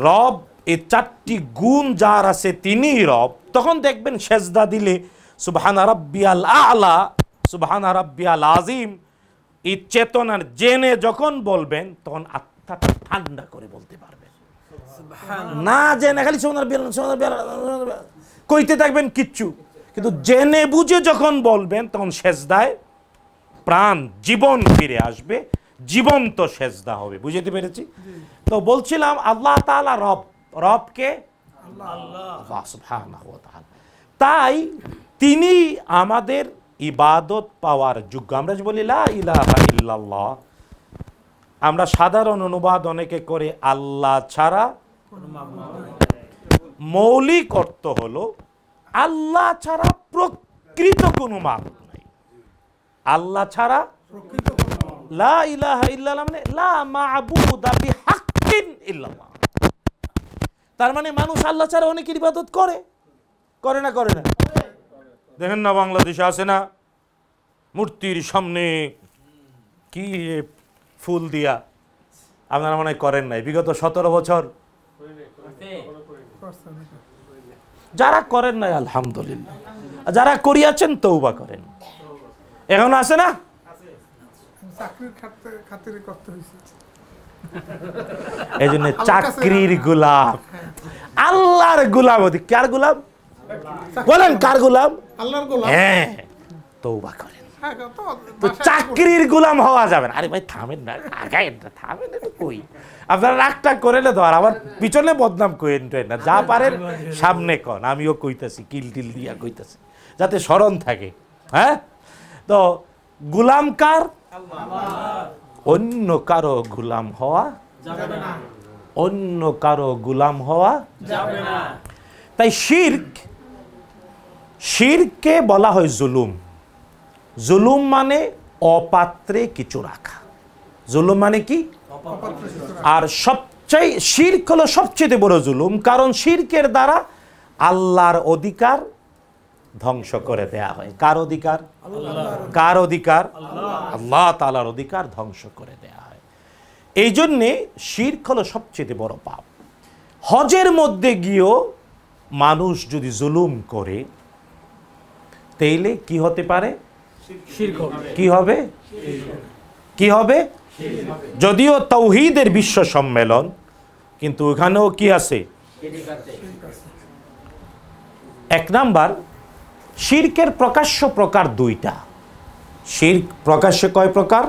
রব, এই 4টি গুণ যার আছে তিনি রব, তখন দেখবেন সেজদা দিলে সুবহান রাব্বিয়াল আ'লা, সুবহান রাব্বিয়াল আযীম, এই চেতনার জেনে যখন বলবেন তখন আত্মাটা ঠান্ডা করে বলতে পারবেন। না জেনে খালি কইতে থাকবেন কিচ্ছু, কিন্তু জেনে বুঝে যখন বলবেন তখন সেজদায় প্রাণ জীবন ফিরে আসবে, জীবন্ত সেজদা হবে। বুঝতে পেরেছি? তো বলছিলাম আল্লাহ তাআলা রব। রব কে? আল্লাহ সুবহানাহু ওয়া তাআলা। তাই তিনি আমাদের ইবাদত পাওয়ার যোগ্য। আমরা যে বলি লা ইলাহা ইল্লাল্লাহ, আমরা সাধারণ অনুবাদ অনেকে করে আল্লাহ ছাড়া, মৌলিক অর্থ হলো আল্লাহ ছাড়া প্রকৃত কোনো মাবুদ নাই। আল্লাহ ছাড়া লা ইলাহা ইল্লাল্লাহ মানে লা মা'বুদা বিহাক্কিন ইল্লাল্লাহ। তার মানে মানুষ আল্লাহ ছাড়া অনেকের ইবাদত করে, করে না? করে না? দেখেন না বাংলাদেশে আছে না মূর্তির সামনে কি ফুল দিয়া? আপনারা মনে করেন নাই বিগত 17 বছর? যারা করেন নাই আলহামদুলিল্লাহ, যারা করিয়াছেন তওবা করেন। এখন আছে না? এই জন্য চাকরির গোলাম, আল্লাহর গোলাম। কার গোলাম বলেন? কার গোলাম? আল্লাহর গোলাম। হ্যাঁ, তওবা করেন। তো চাকরির গোলাম হওয়া যাবে না। আরে ভাই থামেন না, আগায় থামেন না, কই আপনারা রাগটা করেলে ধর আবার পিছনে বদনাম কইেন না। যা পারেন সামনে কন, আমিও কইতাছি, কিল টিল দিয়া কইতাছি যাতে স্মরণ থাকে। হ্যাঁ, তো গোলাম কার? অন্য কারো গোলাম হওয়া যাবে না, অন্য কারো গোলাম হওয়া যাবে না। তাই শিরকে বলা হয় জুলুম। জুলুম মানে অপাত্রে কিছু রাখা। জুলুম মানে কি? আর সবচেয়ে শিরক হলো সবচেয়ে বড় জুলুম, কারণ শিরকের দ্বারা আল্লাহর অধিকার ধ্বংস করে দেয়া হয়। কার অধিকার? কার অধিকার? আল্লাহ তাআলার অধিকার ধ্বংস করে দেয়া হয়। এই জন্যে শিরক হলো সবচেয়ে বড় পাপ। হজের মধ্যে গিয়েও মানুষ যদি জুলুম করে তাইলে কি হতে পারে? কি হবে? কি হবে? যদিও তাওহীদের বিশ্ব সম্মেলন, কিন্তু ওখানেও কি আছে? এক নাম্বার, শিরকের প্রকাশ্য প্রকার দুইটা। শিরক প্রকাশ্যে কয় প্রকার?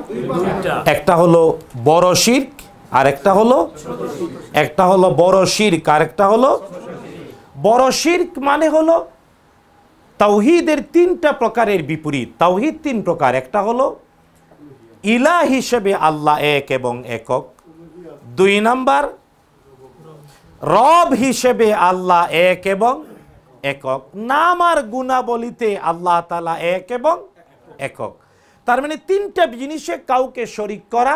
একটা হলো বড় শিরক আর একটা হলো বড় শিরক আর একটা হলো বড় শিরক মানে হলো তাওহীদের তিনটা প্রকারের বিপরীত। তাওহীদ তিন প্রকার। একটা হলো ইলাহ হিসেবে আল্লাহ এক এবং একক। দুই নাম্বার, রব হিসেবে আল্লাহ এক এবং একক। নাম আর গুণাবলীতে আল্লাহ তাআলা এক এবং একক। তার মানে তিনটা জিনিসে কাউকে শরীক করা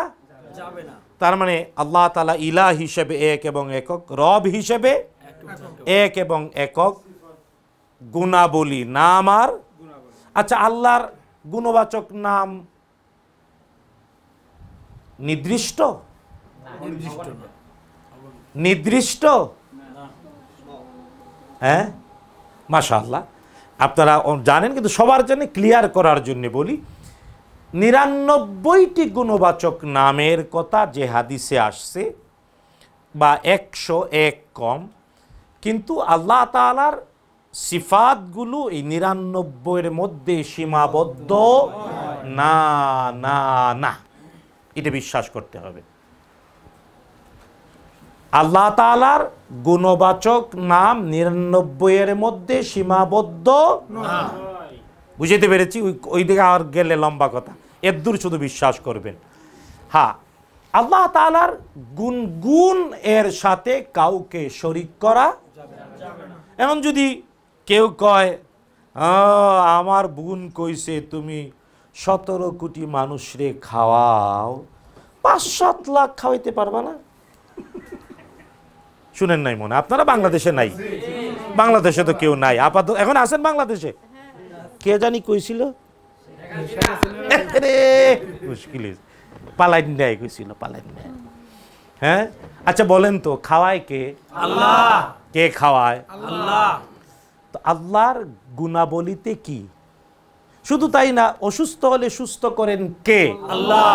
যাবে না। তার মানে আল্লাহ তাআলা ইলাহ হিসেবে এক এবং একক, রব হিসেবে এক এবং একক, গুণাবলী নাম আর। আচ্ছা, আল্লাহর গুণবাচক নাম নির্দিষ্ট? নির্দিষ্ট? হ্যাঁ, মাশাআল্লাহ, আপনারা জানেন, কিন্তু সবার জন্য ক্লিয়ার করার জন্য বলি, 99টি গুণবাচক নামের কথা যে হাদিসে আসছে, বা 101 কম, কিন্তু আল্লাহ তাআলার সিফাতগুলো এই 99-এর মধ্যে সীমাবদ্ধ না না না, এটা বিশ্বাস করতে হবে। আল্লাহ তাআলার গুণবাচক নাম 99-এর মধ্যে সীমাবদ্ধ না। বুঝতে পেরেছি? ওই দিকে আর গেলে লম্বা কথা, এদূর শুধু বিশ্বাস করবেন। হ্যাঁ, আল্লাহ তাআলার গুণ এর সাথে কাউকে শরীক করা যাবে না। এখন যদি কেউ কয়, আমার বোন কইছে তুমি 17 কোটি মানুষরে খাওয়াও, 5-7 লাখ খাওয়াইতে পারবা না? শুনেন নাই মনে? আপনারা বাংলাদেশে নাই? বাংলাদেশে তো কেউ নাই আপাতত। এখন আছেন বাংলাদেশে? কে জানি কইছিল, মুশকিল, পালাইন দেয় কইছিল, পালাইন দেয়। হ্যাঁ, আচ্ছা বলেন তো, খাওয়ায় কে? আল্লাহ। কে খাওয়ায়? আল্লাহ। তো আল্লাহর গুণাবলীতে কি? শুধু তাই না, অসুস্থ হলে সুস্থ করেন কে? আল্লাহ।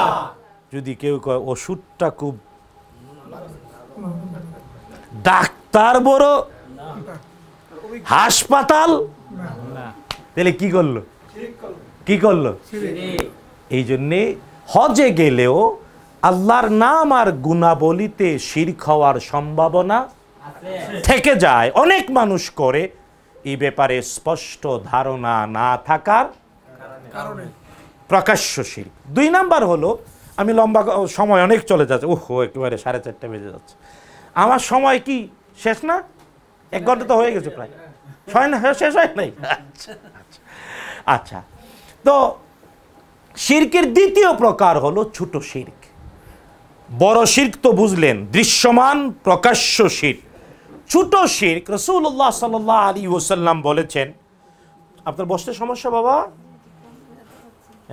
যদি কেউ কয় ওষুধটা খুব, ডাক্তার বড়, হাসপাতাল, তাহলে কি করলো? কি করলো? এই জন্যে হজে গেলেও আল্লাহর নাম আর গুণাবলীতে শিরক হওয়ার সম্ভাবনা থেকে যায়। অনেক মানুষ করে, এই ব্যাপারে স্পষ্ট ধারণা না থাকার কারণে প্রকাশ্য শিরক। 2 নাম্বার হলো, আমি লম্বা সময় অনেক চলে যাচ্ছে, একেবারে 4:30 বেজে যাচ্ছে। আমার সময় কি শেষ না? 1 ঘন্টা তো হয়ে গেছে প্রায়, শেষ হয় নাই? আচ্ছা, তো শিরকের দ্বিতীয় প্রকার হলো ছোট শিরক। বড় শিরক তো বুঝলেন, দৃশ্যমান প্রকাশ্য শিরক। ছোট শিরক, রাসূলুল্লাহ সাল্লাল্লাহু আলাইহি ওয়াসাল্লাম বলেছেন, আপনার বসতে সমস্যা বাবা?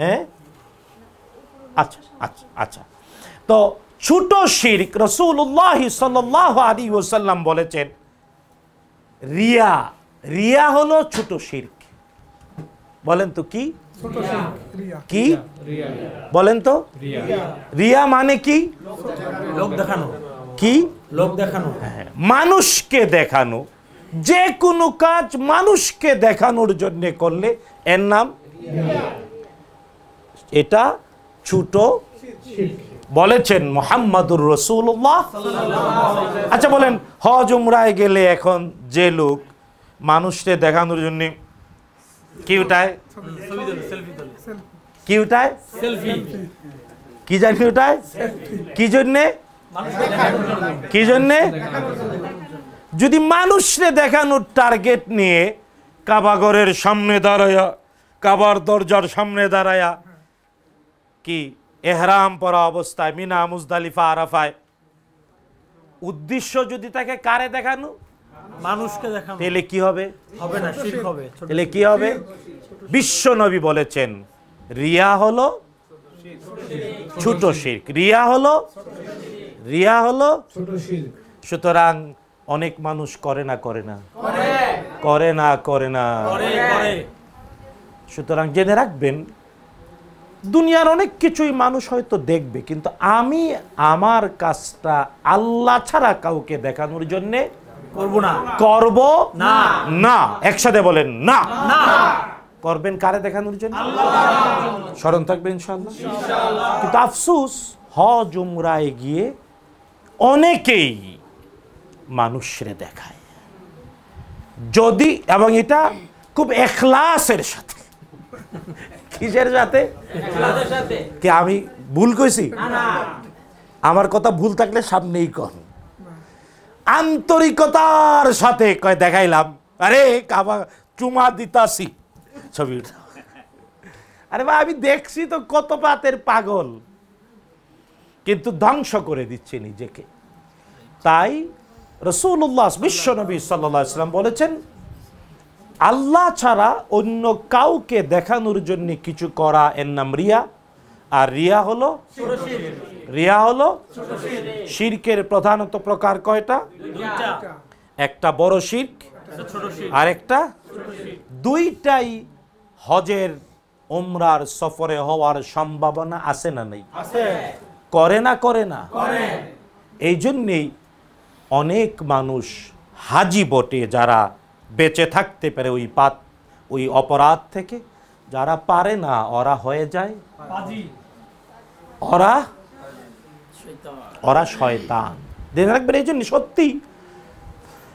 হ্যাঁ, আচ্ছা আচ্ছা আচ্ছা। তো ছোট শিরক, রাসূলুল্লাহ সাল্লাল্লাহু আলাইহি ওয়াসাল্লাম বলেছেন, রিয়া। রিয়া হলো ছোট শিরক। বলেন তো কি? কি বলেন তো? রিয়া মানে কি? লোক দেখানো। কি? লোক দেখানো। মানুষকে দেখানো। যে কোনো কাজ মানুষকে দেখানোর জন্য করলে এর নাম এটা ছোট শিরক বলেছেন মুহাম্মাদুর রাসূলুল্লাহ। আচ্ছা বলেন, হজ উমরায় গেলে এখন যে লোক মানুষকে দেখানোর জন্য কি উঠায়? কি উঠায়? সেলফি। কি জানি উঠায়? কি জন্যে? কি জন্যে? যদি মানুষকে দেখানোর টার্গেট নিয়ে কাবাঘরের সামনে দাঁড়ায়া, কাবার দরজার সামনে দাঁড়ায়া, কি এহরাম পরা অবস্থায় মিনা, মুজদালিফা, আরাফায়, উদ্দেশ্য যদি তাকে কারে দেখানো? মানুষকে দেখানো তাহলে কি হবে? হবে না, শিরক হবে। তাহলে কি হবে? বিশ্ব নবী বলেছেন রিয়া হলো ছোট শিরক, রিয়া হলো ছোট শিরক। সুতরাং অনেক মানুষ করে না সুতরাং জেনে রাখবেন দুনিয়ার অনেক কিছুই মানুষ হয়তো দেখবে, কিন্তু আমি আমার কাজটা আল্লাহ ছাড়া কাউকে দেখানোর জন্য করব না। একসাথে বলেন না। করবেন কারে দেখানোর জন্য? স্মরণ থাকবে ইনশাআল্লাহ। কিন্তু আফসোস হজ উমরায় গিয়ে অনেকেই মানুষরে দেখায়, যদি এবং এটা খুব এখলাসের সাথে। কিসের সাথে? কি আমি ভুল কইছি? আমার কথা ভুল থাকলে সামনেই কর। আন্তরিকতার সাথে কয় দেখাইলাম, আরে কাবা চুমা দিতাছি ছবি। আরে ভাই আমি দেখছি তো কত পাতের পাগল, কিন্তু ধ্বংস করে দিচ্ছে নিজেকে। তাই রাসূলুল্লাহ বিশ্বনবী সাল্লাল্লাহু আলাইহি ওয়াসাল্লাম বলেছেন আল্লাহ ছাড়া অন্য কাউকে দেখানোর জন্য কিছু করা এর নাম রিয়া। আর রিয়া হলো শিরকের প্রধানত প্রকার কয়টা? একটা বড় শিরক আর একটা, দুইটাই হজের উমরার সফরে হওয়ার সম্ভাবনা আছে না নেই? করে না। এই জন্যেই অনেক মানুষ হাজি বটে যারা বেঁচে থাকতে পারে ওই অপরাধ থেকে, যারা পারে না ওরা হয়ে যায় ওরা শয়তান। দেখে রাখবেন। এই জন্য সত্যি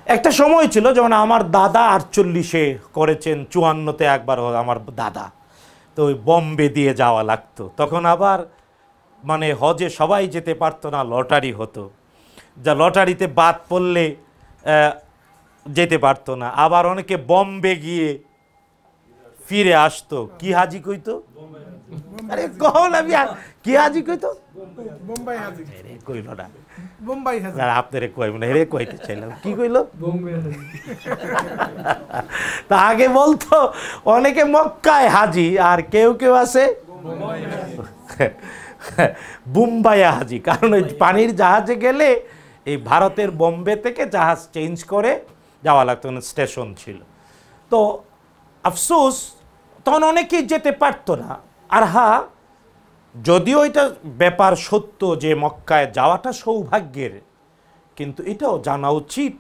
একটা সময় ছিল যেমন আমার দাদা 48-এ করেছেন, 54-তে একবার আমার দাদা, তো ওই বম্বে দিয়ে যাওয়া লাগতো। তখন আবার মানে হজে সবাই যেতে পারতো না, লটারি হতো, যা লটারিতে বাদ পড়লে যেতে পারতো না। আবার অনেকে বম্বে গিয়ে ফিরে আসতো। কি হাজি কইতো? আরে কখন আমি কি হাজি কইতো? বোম্বাই হাজি কইল না, বোম্বাই হাজি আপনারে কইব না, হেরে কইতে চাইলাম। কি কইলো? তা আগে বলতো অনেকে মক্কায় হাজি, আর কেউ আছে বোম্বাইয়া হাজি। কারণ ওই পানির জাহাজে গেলে এই ভারতের বোম্বে থেকে জাহাজ চেঞ্জ করে যাওয়া লাগতো, স্টেশন ছিল। তো আফসোস তখন অনেকেই যেতে পারতো না। আর হ্যাঁ, যদিও এটা ব্যাপার সত্য যে মক্কায় যাওয়াটা সৌভাগ্যের, কিন্তু এটাও জানা উচিত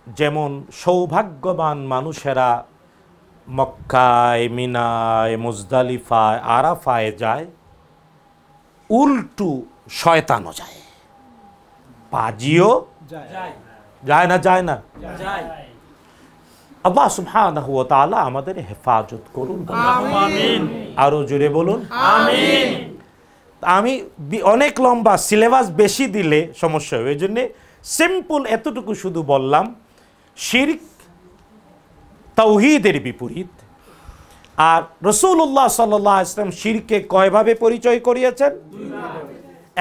যেমন সৌভাগ্যবান মানুষেরা মক্কায়, মিনায়, মুজদালিফায়, আরাফায় যায়, উল্টু শয়তানও যায়, পাজিও যায় না। আল্লাহ সুবহানাহু ওয়া তাআলা আমাদের হেফাজত করুন, আমিন। আরো জোরে বলুন আমিন। আমি অনেক লম্বা সিলেবাস বেশি দিলে সমস্যা হবে, এই জন্য সিম্পল এতটুকু শুধু বললাম। শিরক তাওহীদের বিপরীত। আর রাসূলুল্লাহ সাল্লাল্লাহু আলাইহি ওয়াসাল্লাম শিরকে কয়ভাবে পরিচয় করিয়েছেন?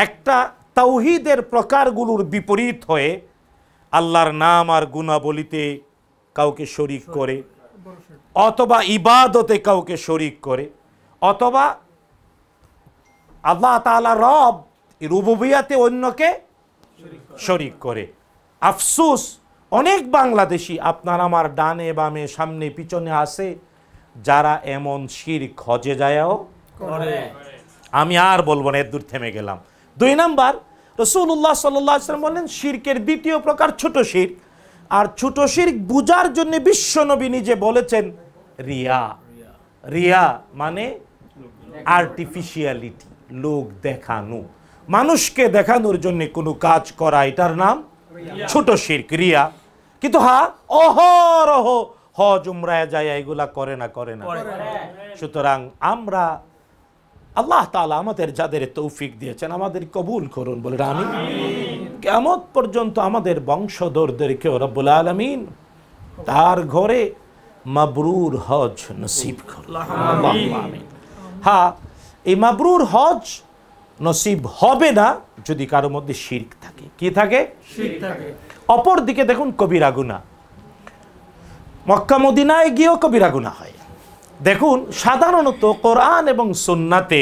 একটা তাওহীদের প্রকারগুলোর বিপরীত হয়ে আল্লাহর নাম আর গুণাবলিতে কাউকে শরীক করে, অথবা ইবাদতে কাউকে শরীক করে, অথবা আল্লাহ তাআলা রব রুবুবিয়াতে অন্যকে শরীক করে। আফসোস অনেক বাংলাদেশি আপনার আমার ডানে বামে সামনে পিছনে আছে যারা এমন শিরক হজে যায়ও করে। আমি আর বলবো না, এর দূর থেমে গেলাম। 2 নাম্বার, রাসূলুল্লাহ সাল্লাল্লাহু আলাইহি ওয়াসাল্লাম বলেন শিরকের দ্বিতীয় প্রকার ছোট শিরক। আর ছোট শিরক বুঝার জন্য বিশ্বনবী নিজে বলেছেন রিয়া মানে আর্টিফিশিয়ালিটি, লোক দেখানো, মানুষকে দেখানোর জন্য কোনো কাজ করা, এটার নাম ছোট শিরক, রিয়া। কিন্তু হ্যাঁ, অহরহ হজ উমরায় যায় এগুলা করে না। সুতরাং আমরা আল্লাহ তাআলা আমাদের যাদের তৌফিক দিয়েছেন আমাদের কবুল করুন, বলে আমিন। কিয়ামত পর্যন্ত আমাদের বংশধরদেরকে রব্বুল আলামিন তার ঘরে মাবরুর হজ নসিব করুন, আল্লাহুম্মা আমিন। হ্যাঁ, এই মাবরুর হজ নসিব হবে না যদি কারোর মধ্যে শিরক থাকে। কি থাকে? শিরক থাকে। অপর দিকে দেখুন কবিরা গুনাহ, মক্কা মদিনায় গিয়েও কবিরা গুনাহ হয়। দেখুন, সাধারণত কোরআন এবং সুন্নাতে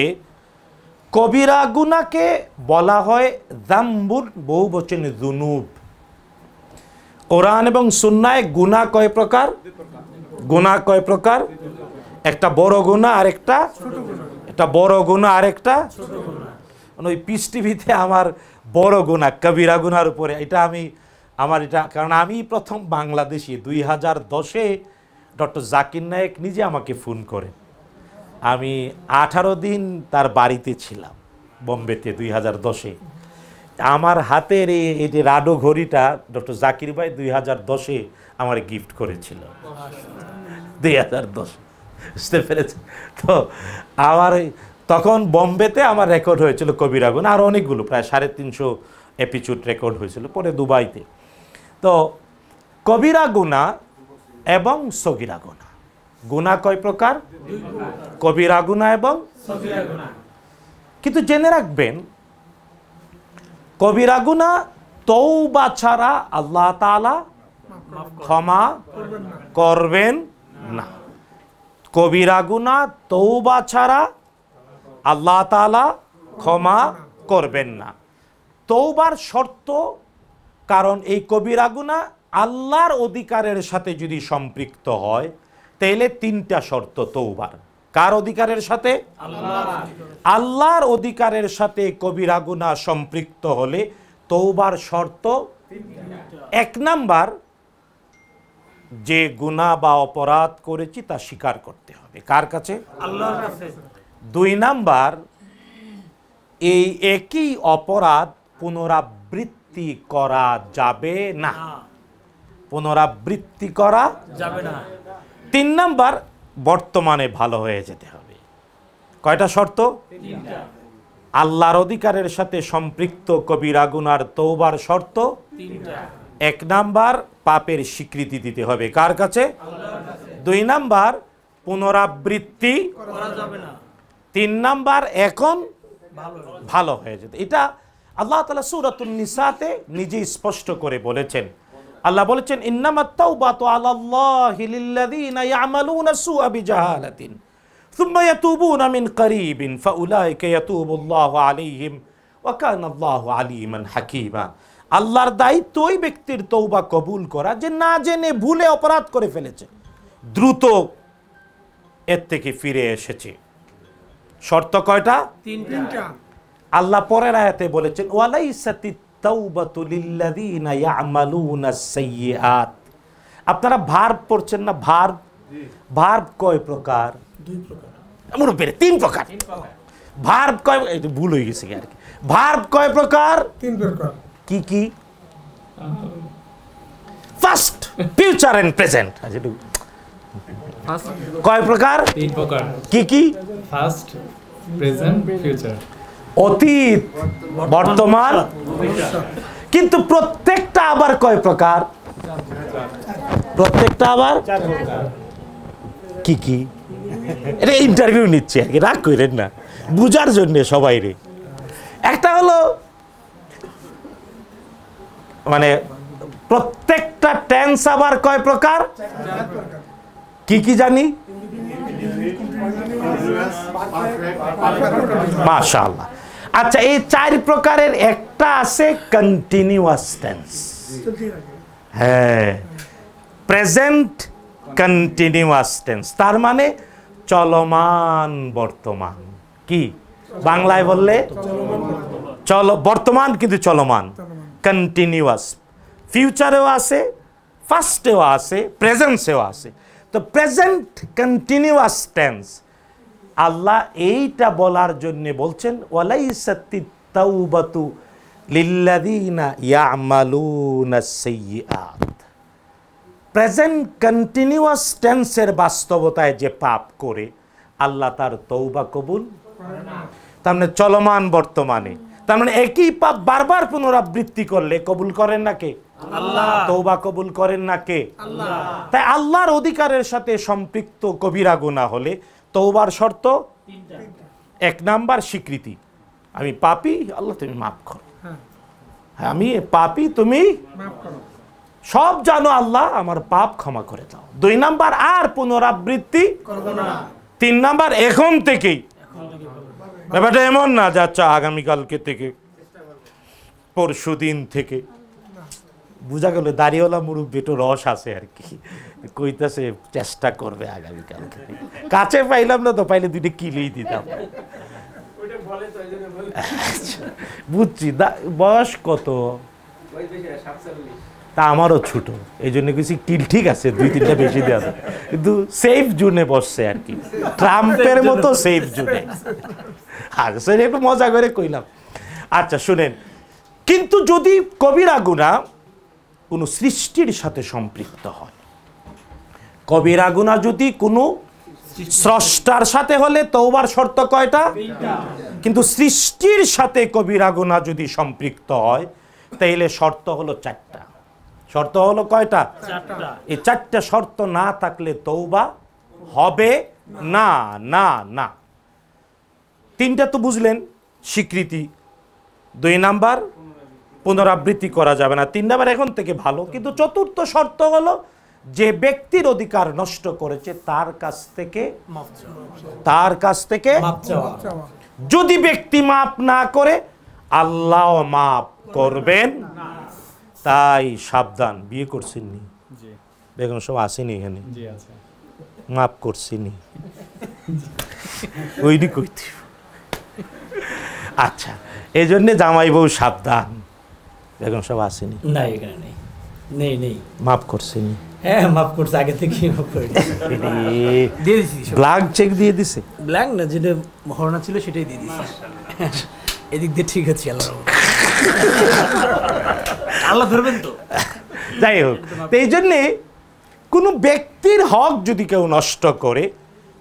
কবিরা গুনাহকে বলা হয় যামবুর, বহু বচনে যুনুব। কোরআন এবং সুন্নায় গুনাহ কয় প্রকার? গুনাহ কয় প্রকার? একটা বড় গুনাহ আর একটা একটা বড় গুনাহ আর একটা ছোট গুনাহ। ওই পিস টিভিতে আমার বড় গুনাহ কবিরা গুনার উপরে এটা কারণ আমি প্রথম বাংলাদেশি 2010-এ ডক্টর জাকির নায়েক নিজে আমাকে ফোন করে। আমি 18 দিন তার বাড়িতে ছিলাম বোম্বেতে 2010-এ। আমার হাতের এই যে রাডো ঘড়িটা ডক্টর জাকির ভাই 2010-এ আমার গিফট করেছিল। 2010 বুঝতে পেরেছেন তো? আমার তখন বোম্বেতে আমার রেকর্ড হয়েছিল কবিরা গুনাহ, আর অনেকগুলো, প্রায় 350 এপিসোড রেকর্ড হয়েছিল, পরে দুবাইতে। তো কবিরা গুনাহ এবং সগীরা গুনাহ, গুনাহ কয় প্রকার? কবিরা গুনাহ এবং সগীরা গুনাহ। কিন্তু জেনে রাখবেন, কবিরা গুনাহ তওবা ছাড়া আল্লাহ তাআলা ক্ষমা করবেন না। কবিরা গুনাহ তওবা ছাড়া আল্লাহ তাআলা ক্ষমা করবেন না। তওবার শর্ত, কারণ এই কবিরা গুনাহ আল্লাহর অধিকারের সাথে যদি সম্পৃক্ত হয় তাহলে 3টা শর্ত তওবার। কার অধিকারের সাথে? আল্লাহর অধিকারের সাথে কবিরা গুনাহ সম্পৃক্ত হলে তওবার শর্ত 1 নাম্বার, যে গুনাহ বা অপরাধ করেছি তা স্বীকার করতে হবে। কার কাছে? আল্লাহর কাছে। 2 নাম্বার, এই একই অপরাধ পুনরাবৃত্তি করা যাবে না। পুনরাবৃত্তি করা যাবে না। 3 নাম্বার, বর্তমানে ভালো হয়ে যেতে হবে। কয়টা শর্ত? 3টা। আল্লাহর অধিকারের সাথে সম্পৃক্ত কবিরা গুনার তওবার শর্ত 3টা। 1 নাম্বার, পাপের স্বীকৃতি দিতে হবে। কার কাছে? আল্লাহর কাছে। 2 নাম্বার, পুনরাবৃত্তি করা যাবে না। 3 নাম্বার, এখন ভালো হয়ে যেতে। এটা আল্লাহ তাআলা সূরাতুন নিসাতে নিজে স্পষ্ট করে বলেছেন। আল্লাহ বলেছেন, ইন্নামাত তাওবাতু আলাল্লাহি লিল্লাযিনা ইয়ামালুনা সুআ বিজাহালাতিন সুম্মা ইয়াতুবুনা মিন করিবিন ফাউলাইকা ইয়াতুবুল্লাহু আলাইহিম ওয়া কানাল্লাহু আলিমান হাকীমা। আল্লাহর দায়িত্ব ওই ব্যক্তির তওবা কবুল করা যে না জেনে ভুলে অপরাধ করে ফেলেছে, দ্রুত এর থেকে ফিরে এসেছে। শর্ত কয়টা? 3টা। আল্লাহ পরের আয়াতে বলেছেন, ওয়ালাইসাতিত তাওবাতু লিল্লাযিনা ইয়ামালুনাস সাইয়্যাত। আপনারা ভার্ব পড়ছেন না? ভার্ব কয় প্রকার? 2 প্রকার। এমন বেরে 3 প্রকার। ভার্ব কয়? এটা ভুল হয়ে গেছে আর কি। ভার্ব কয় প্রকার? 3 প্রকার। কি কি? First, future and present. কয় প্রকার? 3 প্রকার। কি কি? First, present, future. অতীত, বর্তমান, কিন্তু প্রত্যেকটা আবার কয় প্রকার? প্রত্যেকটা আবার কি কি? এটা ইন্টারভিউ নিচ্ছে আর কি, রাগ করেন না, বুঝার জন্য সবাই রে। একটা হলো মানে প্রত্যেকটা টেন্স আবার কয় প্রকার? কি কি জানি? মাশাআল্লাহ। আচ্ছা, এই 4 প্রকারের একটা আছে কন্টিনিউয়াস টেন্স। হ্যাঁ, প্রেজেন্ট কন্টিনিউয়াস টেন্স, তার মানে চলমান বর্তমান। কি বাংলায় বললে? বর্তমান কিন্তু চলমান, কন্টিনিউয়াস। ফিউচারেও আছে, ফাস্টেও আছে, প্রেজেন্সেও আছে। তো প্রেজেন্ট কন্টিনিউয়াস টেন্স আল্লাহ এইটা বলার জন্য বলছেন, ওয়ালাইসাতিত তাওবাতু লিল্লাযিনা ইয়ামালুনাস সাইয়্যাত। প্রেজেন্ট কন্টিনিউয়াস টেন্সের বাস্তবতায় যে পাপ করে আল্লাহ তার তওবা কবুল করে না। তার মানে চলমান বর্তমানে, তার মানে একই পাপ বারবার পুনরাবৃত্তি করলে কবুল করেন না কে? আল্লাহ। তওবা কবুল করেন না কে? আল্লাহ। তাই আল্লাহর অধিকারের সাথে সম্পৃক্ত কবিরা গুনাহ হলে তওবার শর্ত 3টা। 1 নাম্বার, স্বীকৃতি, আমি পাপী, আল্লাহ তুমি মাফ করো। হ্যাঁ, আমি পাপী, তুমি মাফ করো। সব জানো আল্লাহ, আমার পাপ ক্ষমা করে দাও। 2 নাম্বার, আর পুনরাবৃত্তি করবো না। 3 নাম্বার, এখন থেকেই। ব্যাপারটা এমন না যে আচ্ছা আগামীকালকে থেকে, পরশু দিন থেকে। বুঝা গেল দাড়িওয়ালা মুরব্বী একটু রস আছে আর কি, কইতাছে চেষ্টা করবে আগামীকালকে থেকে। কাছে পাইলাম না তো, পাইলে 2টা কিলেই দিতাম। আচ্ছা, বুঝছি। বয়স কত? তা আমারও ছোট, এই জন্য কিছু কিল ঠিক আছে, 2-3টা বেশি দেওয়া যায়, কিন্তু সেফ জোনে বসছে আর কি, ট্রাম্পের মতো সেফ জোনে। আচ্ছা, একটু মজা করে কইলাম। আচ্ছা শুনেন, কিন্তু যদি কবিরা গুনাহ কোনো সৃষ্টির সাথে সম্পৃক্ত হয়, কবিরা গুনাহ যদি কোনো স্রষ্টার সাথে হলে তওবার শর্ত কয়টা? কিন্তু সৃষ্টির সাথে কবিরা গুনাহ যদি সম্পৃক্ত হয়, তাইলে শর্ত হলো 4টা। শর্ত হলো কয়টা? 4টা। এই 4টা শর্ত না থাকলে তওবা হবে না। না না 3টা তো বুঝলেন, স্বীকৃতি। 2 নাম্বার, পুনরাবৃত্তি করা যাবে না। 3 নাম্বার, এখন থেকে ভালো। কিন্তু 4র্থ শর্ত হলো যে ব্যক্তির অধিকার নষ্ট করেছে তার কাছ থেকে মাপ চাওয়া। যদি ব্যক্তি মাপ না করে, আল্লাহ মাপ করবেন। তাই সাবধান। বিয়ে করছেননি? জি বেগম সব আসেনি এখানে? জি আছে। মাপ করছিনি? ওইটি কইতে। আচ্ছা, এই জন্যে জামাই বউ সাবধান। বেগম সব আসেনি? না, এখানে নেই। নেই নেই। মাপ করছেনি? হ্যাঁ, মাফ করছে, আগে থেকে মাফ করে দিয়ে দিছি। ব্ল্যাঙ্ক চেক দিয়ে দিছে? ব্ল্যাঙ্ক না, যেটা হরনা ছিল সেটাই দিয়ে দিছি। এদিক দিয়ে ঠিক আছে। আল্লাহ ধরবেন তো। যাই হোক, তো এই জন্যে কোনো ব্যক্তির হক যদি কেউ নষ্ট করে,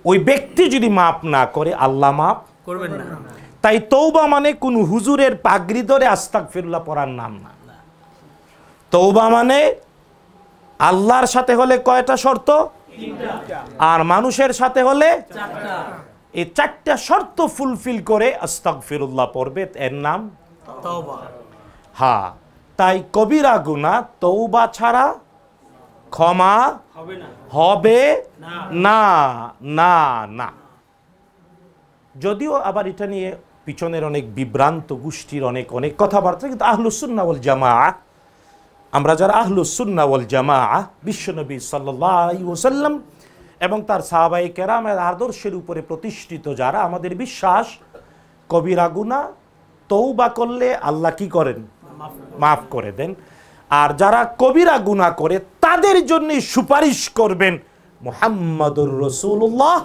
ওই ব্যক্তি যদি মাপ না করে, আল্লাহ মাপ করবেন না। তাই তওবা মানে কোন হুজুরের পাগড়ি ধরে আস্তাগফিরুল্লাহ পড়ার নাম না। তওবা মানে আল্লাহর সাথে হলে কয়টা শর্ত? 3টা। আর মানুষের সাথে হলে 4টা। এই 4টা শর্ত ফুলফিল করে আস্তাগফিরুল্লাহ পড়বে, এর নাম তওবা। হ্যাঁ। তাই কবিরা গুনাহ তওবা ছাড়া ক্ষমা হবে না। হবে না। না না না। যদিও আবার এটা নিয়ে পিছনের অনেক বিভ্রান্ত গোষ্ঠীর অনেক কথাবার্তা, কিন্তু আহলুস সুন্নাহ ওয়াল জামাআহ, আমরা যারা আহলুস সুন্নাহ ওয়াল জামাআহ, বিশ্বনবী সাল্লাল্লাহু আলাইহি ওয়াসাল্লাম এবং তার সাহাবায়ে কেরামের আদর্শের উপরে প্রতিষ্ঠিত যারা, আমাদের বিশ্বাস কবিরা গুনাহ তওবা করলে আল্লাহ কি করেন? মাফ করে দেন। আর যারা কবিরা গুনাহ করে তাদের জন্য সুপারিশ করবেন মুহাম্মাদুর রাসূলুল্লাহ।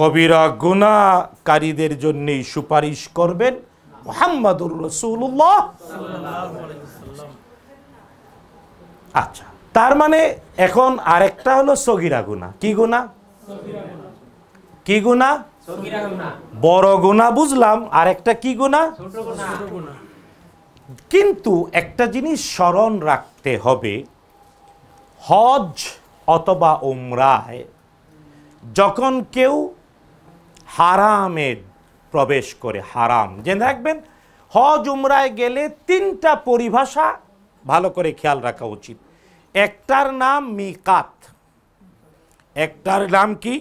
কবিরা গুনাহকারীদের জন্য সুপারিশ করবেন মুহাম্মাদুর রাসূলুল্লাহ। আচ্ছা, তার মানে এখন আরেকটা হলো সগীরা গুনাহ। কি গুনাহ? কি গুনাহ? বড় গুনাহ বুঝলাম, আরেকটা কি গুনাহ? কিন্তু একটা জিনিস স্মরণ রাখতে হবে, হজ অথবা উমরায় যখন কেউ হারামে প্রবেশ করে, হারাম জেনে রাখবেন, হজ উমরায় গেলে 3টা পরিভাষা ভালো করে খেয়াল রাখা উচিত। একটার নাম মিকাত। একটার নাম কি?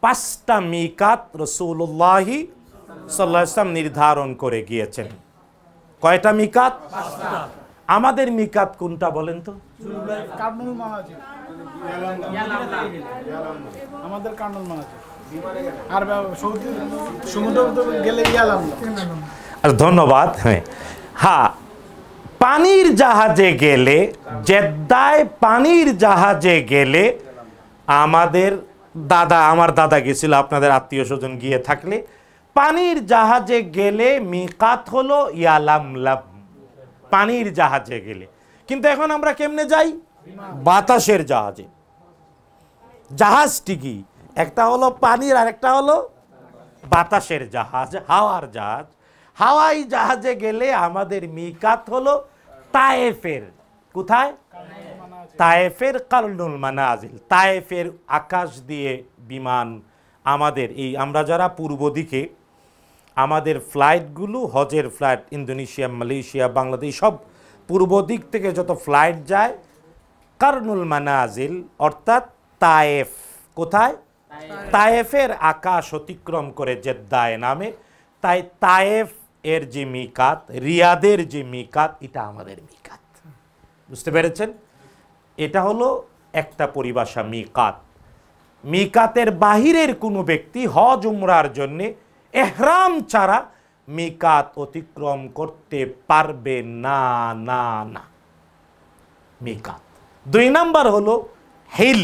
5টা মিকাত রাসূলুল্লাহি সাল্লাল্লাহু আলাইহি ওয়াসাল্লাম নির্ধারণ করে গিয়েছেন। কয়টা মিকাত? 5টা। আমাদের মিকাত কোনটা বলেন তো? কার্নুল মানাজির। আমাদের কার্নুল মানাজির। আর সৌদি সমুদ্র গেলে ইয়ালাম। আর ধন্যবাদ। হ্যাঁ, পানির জাহাজে গেলে, জেদ্দায় পানির জাহাজে গেলে, আমার দাদা গেছিল, আপনাদের আত্মীয় স্বজন গিয়ে থাকলে, পানির জাহাজে গেলে মিকাত হলো ইয়ালামলাম, পানির জাহাজে গেলে। কিন্তু এখন আমরা কেমনে যাই? বাতাসের জাহাজে। জাহাজটি কি? একটা হলো পানির, আর একটা হলো বাতাসের জাহাজ, হাওয়ার জাহাজ। হাওয়াই জাহাজে গেলে আমাদের মিকাত হলো তায়েফের। কোথায়? তায়েফের কারনুল মানাজিল। তায়েফের আকাশ দিয়ে বিমান আমাদের আমরা যারা পূর্ব দিকে, আমাদের ফ্লাইটগুলো হজের ফ্লাইট ইন্দোনেশিয়া, মালয়েশিয়া, বাংলাদেশ সব পূর্ব দিক থেকে যত ফ্লাইট যায় কারনুল মানাজিল অর্থাৎ তায়েফ, কোথায়? তায়েফের আকাশ অতিক্রম করে জেদ্দায় নামে। তাই তায়েফ এর যে মিকাত, রিয়াদের যে মিকাত, এটা আমাদের মিকাত। বুঝতে পেরেছেন? এটা হলো একটা পরিভাষা মিকাত। মিকাতের বাহিরের কোনো ব্যক্তি হজ উমরার জন্য এহরাম ছাড়া মিকাত অতিক্রম করতে পারবে না, না, না। মিকাত। 2 নাম্বার হলো হিল।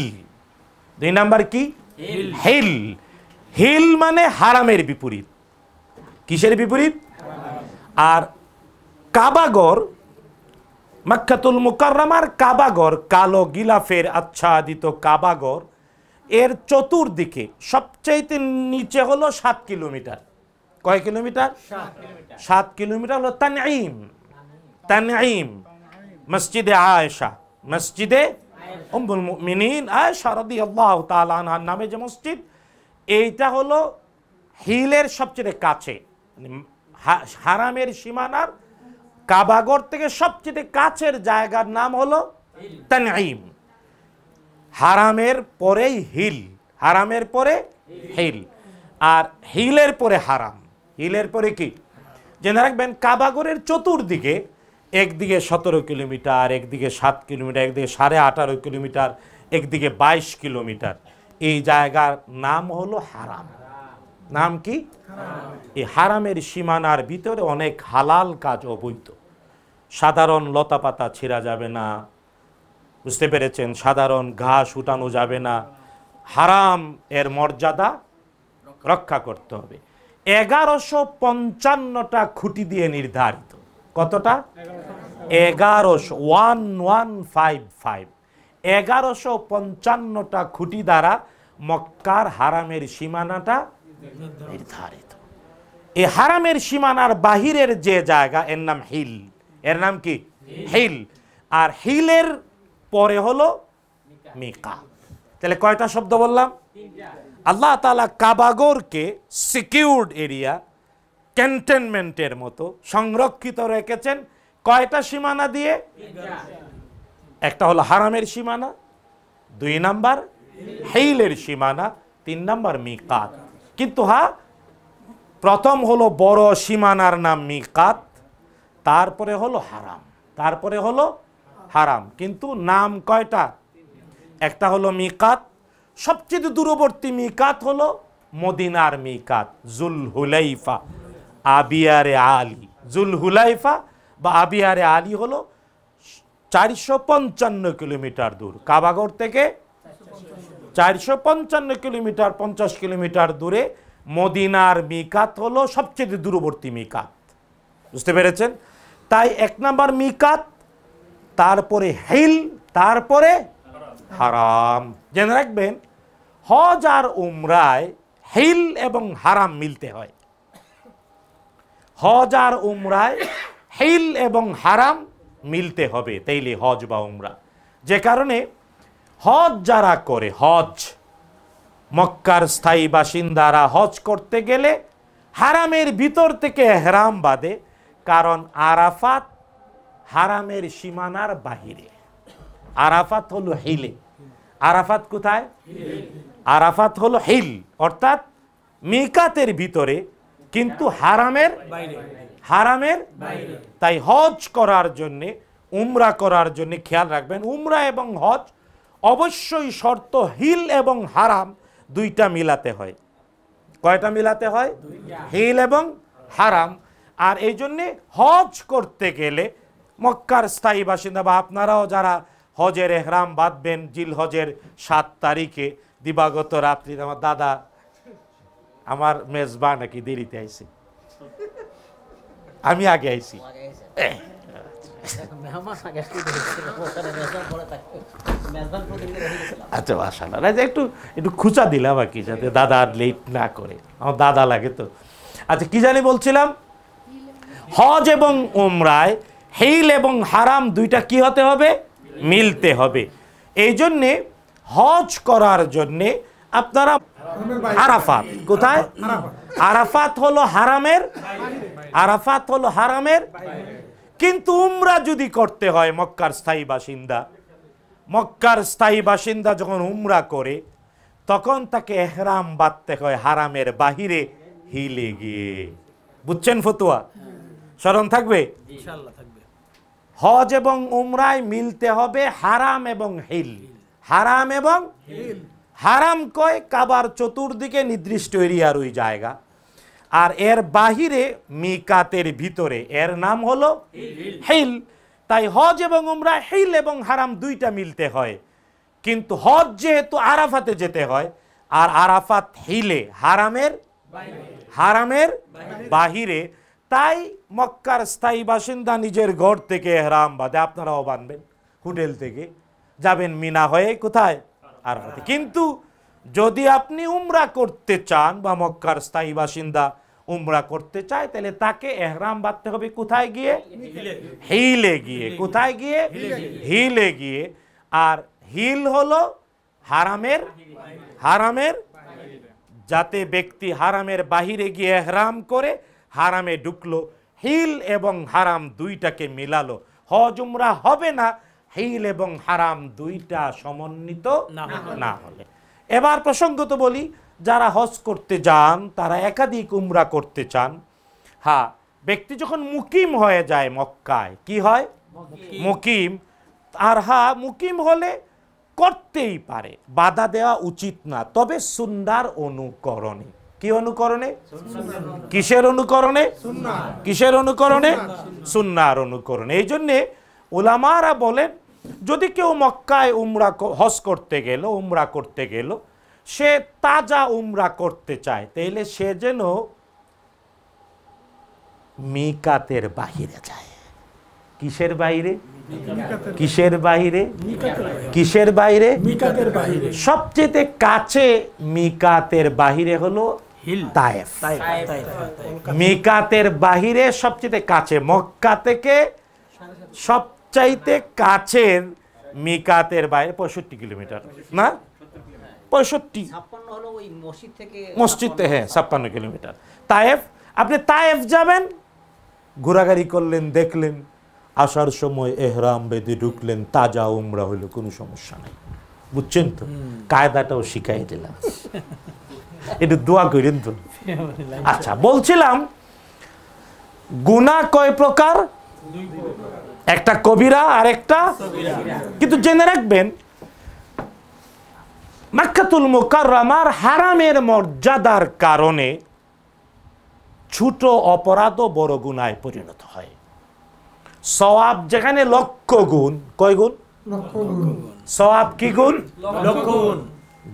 2 নাম্বার কি? হিল। হিল মানে হারামের বিপরীত। কিসের বিপরীত? আর কাবাগর, মক্কাতুল মুকাররমার কাবাগর, কালো গিলাফের আচ্ছাদিত কাবাগর, এর চতুর্দিকে সবচাইতে নিচে হলো 7 কিলোমিটার। কয় কিলোমিটার? 7 কিলোমিটার হলো তানঈম। তানঈম মসজিদে আয়েশা, মসজিদে উম্মুল মুমিনিন আয়েশা রাদিয়াল্লাহু তাআলা আনহার নামে যে মসজিদ, এইটা হলো হিলের সবচেয়ে কাছে, হারামের সীমানার কাবাগর থেকে সবচেয়ে কাছের জায়গার নাম হলো তানঈম। হারামের পরেই হিল, হারামের পরে হিল, আর হিলের পরে হারাম। হিলের পরে কি? জেনে রাখবেন, কাবাগরের চতুর্দিকে একদিকে 17 কিলোমিটার, একদিকে 7 কিলোমিটার, একদিকে 18.5 কিলোমিটার, একদিকে 22 কিলোমিটার। এই জায়গার নাম হলো হারাম। নাম কি? এই হারামের সীমানার ভিতরে অনেক হালাল কাজ অবৈধ। সাধারণ লতাপাতা ছিঁড়া যাবে না, বুঝতে পেরেছেন? সাধারণ ঘাস উঠানো যাবে না। হারাম এর মর্যাদা রক্ষা করতে হবে। 1155টা খুঁটি দিয়ে নির্ধারিত। কতটা? 1155। 1155টা খুঁটি দ্বারা মক্কার হারামের সীমানাটা নির্ধারিত। এই হারামের সীমানার বাহিরের যে জায়গা, এর নাম হিল। এর নাম কি? হিল। আর হিলের পরে হলো মিকাত। তাহলে কয়টা শব্দ বললাম? আল্লাহ তাআলা কাবাগরকে সিকিউরড এরিয়া, ক্যান্টনমেন্টের মতো সংরক্ষিত রেখেছেন কয়টা সীমানা দিয়ে? একটা হলো হারামের সীমানা, 2 নাম্বার হিলের সীমানা, 3 নাম্বার মিকাত। কিন্তু প্রথম হলো বড় সীমানার নাম মিকাত, তারপরে হলো হারাম, তারপরে হলো হারাম। কিন্তু নাম কয়টা? একটা হলো মিকাত, সবচেয়ে দূরবর্তী মিকাত হলো মদিনার মিকাত, জুলহুলাইফা, আবিয়ারে আলী। জুলহুলাইফা বা আবিয়ারে আলী হলো 455 কিলোমিটার দূর। কাবাগর থেকে 455 কিলোমিটার, 50 কিলোমিটার দূরে মদিনার মিকাত হলো সবচেয়ে দূরবর্তী মিকাত। বুঝতে পেরেছেন? তাই 1 নাম্বার মিকাত, তারপরে হিল, তারপরে হারাম। জেনে রাখবেন, হজ আর উমরায় হিল এবং হারাম মিলতে হয়। হজ আর উমরায় হিল এবং হারাম মিলতে হবে, তাইলে হজ বা উমরা। যে কারণে হজ যারা করে, হজ মক্কার স্থায়ী বাসিন্দারা হজ করতে গেলে হারামের ভিতর থেকে এহরাম বাঁধে, কারণ আরাফাত হারামের সীমানার বাহিরে। আরাফাত হলো হিলে। আরাফাত কোথায়? আরাফাত হলো হিল, অর্থাৎ মিকাতের ভিতরে, কিন্তু হারামের বাইরে। তাই হজ করার জন্যে, উমরা করার জন্য খেয়াল রাখবেন, উমরা এবং হজ অবশ্যই শর্ত হিল এবং হারাম 2টা মিলাতে হয়। কয়টা মিলাতে হয়? হিল এবং হারাম। আর এই জন্যে হজ করতে গেলে মক্কার স্থায়ী বাসিন্দা বা আপনারাও যারা হজের এহরাম বাঁধবেন জিল হজের 7 তারিখে দিবাগত রাত্রি, আমার দাদা, আমার মেজবা নাকি দেরিতে আইছে, আমি আগে আইছি। আচ্ছা, মাশাআল্লাহ, একটু একটু খুচা দিলাম আর কি, যাতে দাদা আর লেট না করে, আমার দাদা লাগে তো। আচ্ছা, কি জানি বলছিলাম, হজ এবং উমরায় হিল এবং হারাম 2টা কি হতে হবে? মিলতে হবে। এই জন্যে হজ করার জন্যে আপনারা আরাফাত, কোথায়? আরাফাত হলো হারামের, আরাফাত হলো হারামের। কিন্তু উমরা যদি করতে হয় মক্কার স্থায়ী বাসিন্দা যখন উমরা করে তখন তাকে এহরাম বাঁধতে হয় হারামের বাহিরে হিলে গিয়ে। বুঝছেন ফতুয়া? স্মরণ থাকবে ইনশাআল্লাহ থাকবে। হজ এবং উমরায় মিলতে হবে হারাম এবং হিল। হারাম এবং হারাম কয় কাবার চতুর্দিকে নির্দিষ্ট এরিয়ার ওই জায়গা, আর এর বাহিরে মিকাতের ভিতরে এর নাম হলো হিল। তাই হজ এবং উমরা হিল এবং হারাম দুইটা মিলতে হয়। কিন্তু হজ যেহেতু আরাফাতে যেতে হয়, আর আরাফাত হিলে হারামের বাহিরে, তাই মক্কার স্থায়ী বাসিন্দা নিজের ঘর থেকে এহরাম বাঁধে। আপনারাও বাঁধবেন, হোটেল থেকে যাবেন মিনা হয়ে কোথায়? আরাফাতে। কিন্তু যদি আপনি উমরা করতে চান বা মক্কার স্থায়ী বাসিন্দা উমরা করতে চায়, তাহলে তাকে এহরাম বাঁধতে হবে কোথায় গিয়ে? হিলে গিয়ে। কোথায় গিয়ে? হিলে গিয়ে। আর হিল হলো হারামের যাতে ব্যক্তি হারামের বাহিরে গিয়ে এহরাম করে হারামে ঢুকলো, হিল এবং হারাম দুইটাকে মিলালো, হজ উমরা হবে না হিল এবং হারাম দুইটা সমন্বিত না হলে। এবার প্রসঙ্গত বলি, যারা হজ করতে যান তারা একাধিক উমরা করতে চান। হ্যাঁ, ব্যক্তি যখন মুকিম হয়ে যায় মক্কায়, কি হয়? মুকিম। আর হ্যাঁ, মুকিম হলে করতেই পারে, বাধা দেওয়া উচিত না, তবে সুন্নাহর অনুকরণে। কি অনুকরণে? কিসের অনুকরণে? কিসের অনুকরণে? সুন্নাহর অনুকরণে। এই জন্যে উলামারা বলেন, যদি কেউ মক্কায় হজ করতে গেল, উমরা করতে গেল, সে তাজা উমরা করতে চায়, তাইলে সে যেন মিকাতের বাহিরে যায়। কিসের বাইরে? কিসের বাইরে? কিসের বাইরে? সবচেয়ে কাছে মিকাতের বাহিরে হলো তায়েফ। মিকাতের বাহিরে সবচেয়ে কাছে, মক্কা থেকে সবচাইতে কাছের মিকাতের বাইরে 65 কিলোমিটার, না 65, মসজিদ থেকে, হ্যাঁ 56 কিলোমিটার। তায়েফ, আপনি তায়েফ যাবেন, ঘোরাঘুরি করলেন, দেখলেন, আসার সময় এহরাম বেঁধে ঢুকলেন, তাজা উমরা হইলো, কোনো সমস্যা নাই। বুঝছেন তো? কায়দাটাও শিখাই দিলাম, একটু দোয়া করেন তো। আচ্ছা, বলছিলাম গুনাহ কয় প্রকার? একটা কবিরা আর একটা, কিন্তু জেনে রাখবেন মক্কাতুল মুকাররমার হারামের মর্যাদার কারণে ছোট অপরাধও বড় গুনাহে পরিণত হয়। সওয়াব যেখানে লক্ষ গুণ, কয় গুণ? সওয়াব কি গুণ? লক্ষ গুণ।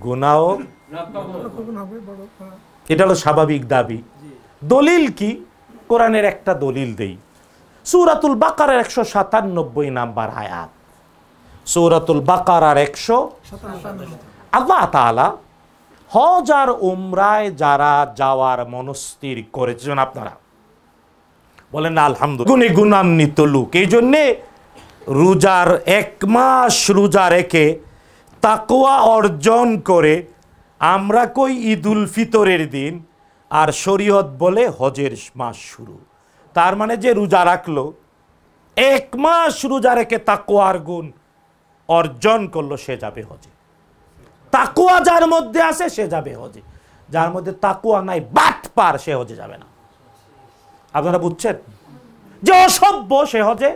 গুনাহ এটা হলো স্বাভাবিক দাবি। দলিল কি? কোরআনের একটা দলিল দেই, সূরাতুল বাকারার 197 নাম্বার আয়াত। সূরাতুল বাকারার 197। আল্লাহ তাআলা হজ আর উমরায় যারা যাওয়ার মনস্থির করেছেন, আপনারা বলেন না আলহামদুলিল্লাহ, গুণে গুণান্বিত লোক। এই জন্যে রোজার 1 মাস রোজা রেখে তাকওয়া অর্জন করে আমরা কই ঈদুল ফিতরের দিন, আর শরীয়ত বলে হজের মাস শুরু। তার মানে যে রোজা রাখলো, 1 মাস রোজা রেখে তাকওয়ার গুণ অর্জন করলো, সে যাবে হজে। তাকওয়া যার মধ্যে আছে সে যাবে হজে, যার মধ্যে তাকওয়া নাই, বাটপার, সে হজে যাবে না। আপনারা বুঝছেন? যে অসভ্য সে হজে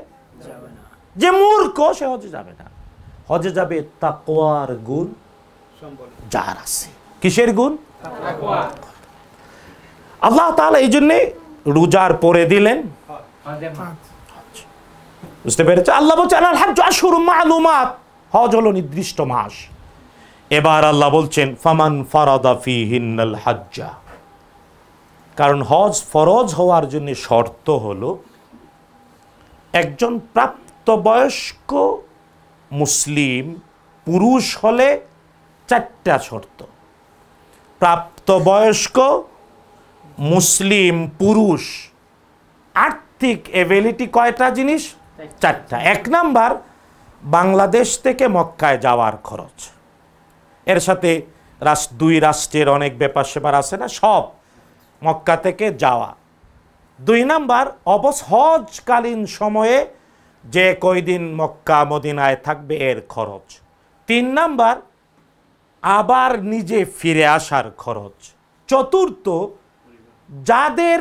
যাবে না, যে মূর্খ সে হজে যাবে না। হজে যাবে তাকওয়ার গুণ যার আছে। কিসের গুণ? তাকওয়া। আল্লাহ তাআলা এই জন্যে রোজার পরে দিলেন। বুঝতে পেরেছে? আল্লাহ বলছেন আল হজ্জু আশহুরুম মা'লুমাত, হজ হলো নির্দিষ্ট মাস। এবার আল্লাহ বলছেন ফামান ফারাদা ফীহিন্নাল হজ্জা, কারণ হজ ফরজ হওয়ার জন্য শর্ত হলো একজন প্রাপ্তবয়স্ক মুসলিম পুরুষ হলে 4টা শর্ত। প্রাপ্তবয়স্ক মুসলিম পুরুষ, আর্থিক এবিলিটি কয়টা জিনিস? 4টা। 1 নাম্বার, বাংলাদেশ থেকে মক্কায় যাওয়ার খরচ, এর সাথে 2 রাষ্ট্রের অনেক ব্যাপার সেপার আছে না, সব মক্কা থেকে যাওয়া, 2 নাম্বার হজকালীন সময়ে যে কয়দিন মক্কা মদিনায় থাকবে এর খরচ। 3 নাম্বার আবার নিজে ফিরে আসার খরচ। 4th যাদের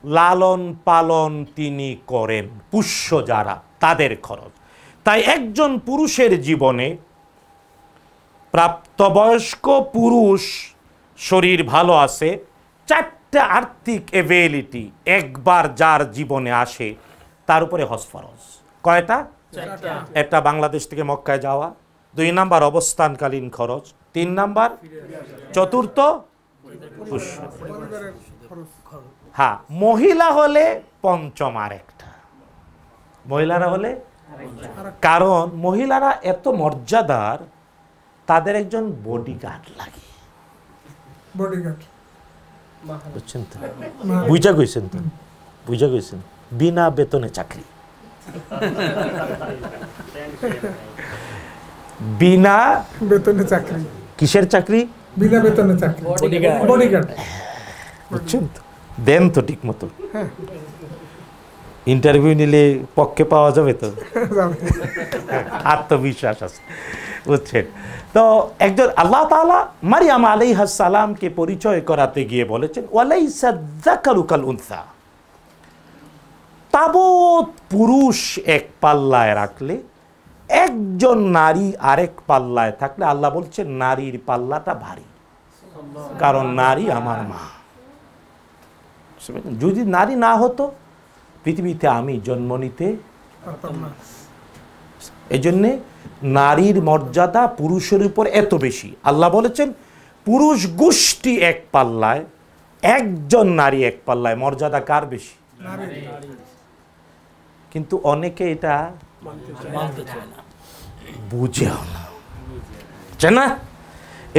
লালন পালন তিনি করেন, পুষ্য যারা, তাদের খরচ। তাই একজন পুরুষের জীবনে, প্রাপ্তবয়স্ক পুরুষ, শরীর ভালো আছে, 4টা আর্থিক এভেলিটি একবার যার জীবনে আসে, তার উপরে হজ ফরজ। কয়টা? 4টা। একটা বাংলাদেশ থেকে মক্কায় যাওয়া, 2 নাম্বার অবস্থানকালীন খরচ, 3 নাম্বার, 4th পুষ্য। হ্যাঁ, মহিলা হলে পঞ্চম আরেকটা, মহিলারা হলে, কারণ মহিলারা এত মর্যাদার, তাদের একজন বডিগার্ড লাগে। বডিগার্ড বুঝছেন তো? বুঝা গেছেন তো? বুঝা গেছেন? বিনা বেতনে চাকরি, বিনা বেতনে চাকরি। কিসের চাকরি? বিনা বেতনে চাকরি, বডিগার্ড। বুঝছেন তো? দেন তো ঠিক মতো, ইন্টারভিউ নিলে পক্ষে পাওয়া যাবে তো, আত্মবিশ্বাস আছে। বুঝছেন তো? একজন আল্লাহ তাআলা মারিয়াম আলাইহিস সালামকে পরিচয় করাতে গিয়ে বলেছেন, ওয়ালাইসা যাকারু কাল উনসা, তাবৎ পুরুষ এক পাল্লায় রাখলে, একজন নারী আরেক পাল্লায় থাকলে, আল্লাহ বলছেন নারীর পাল্লাটা ভারী, কারণ নারী আমার মা। যদি নারী না হতো, পৃথিবীতে আমি জন্ম নিতে, এই জন্যে নারীর মর্যাদা পুরুষের উপর এত বেশি। আল্লাহ বলেছেন পুরুষ গোষ্ঠী এক পাল্লায়, একজন নারী এক পাল্লায়, মর্যাদা কার বেশি? কিন্তু অনেকে এটা বুঝেও না,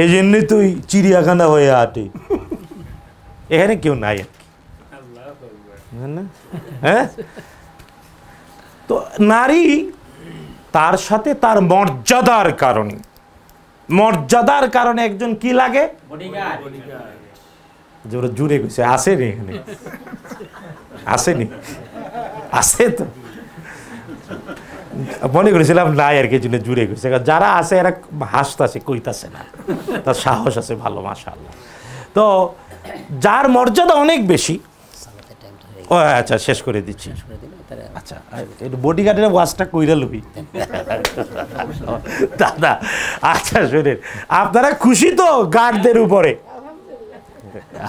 এই জন্য তুই চিড়িয়াখানা হয়ে হাঁটে, এখানে কেউ নাই আর কি, হ্যাঁ। তো নারী তার সাথে তার মর্যাদার কারণে একজন কি লাগে? জুড়ে গেছে, আসেনি এখানে, আসেনি, আসে তো, মনে করেছিলাম নাই আর কি, জন্য জুড়ে গেছে। যারা আছে এরা হাসতেছে, কইতাছে না, তার সাহস আছে ভালো, মাশাআল্লাহ। তো যার মর্যাদা অনেক বেশি, ও আচ্ছা শেষ করে দিচ্ছি, আচ্ছা বডিগার্ডের ওয়াজটা কইরা লবি দাদা। আচ্ছা শুনেন, আপনারা খুশি তো গার্ডদের উপরে?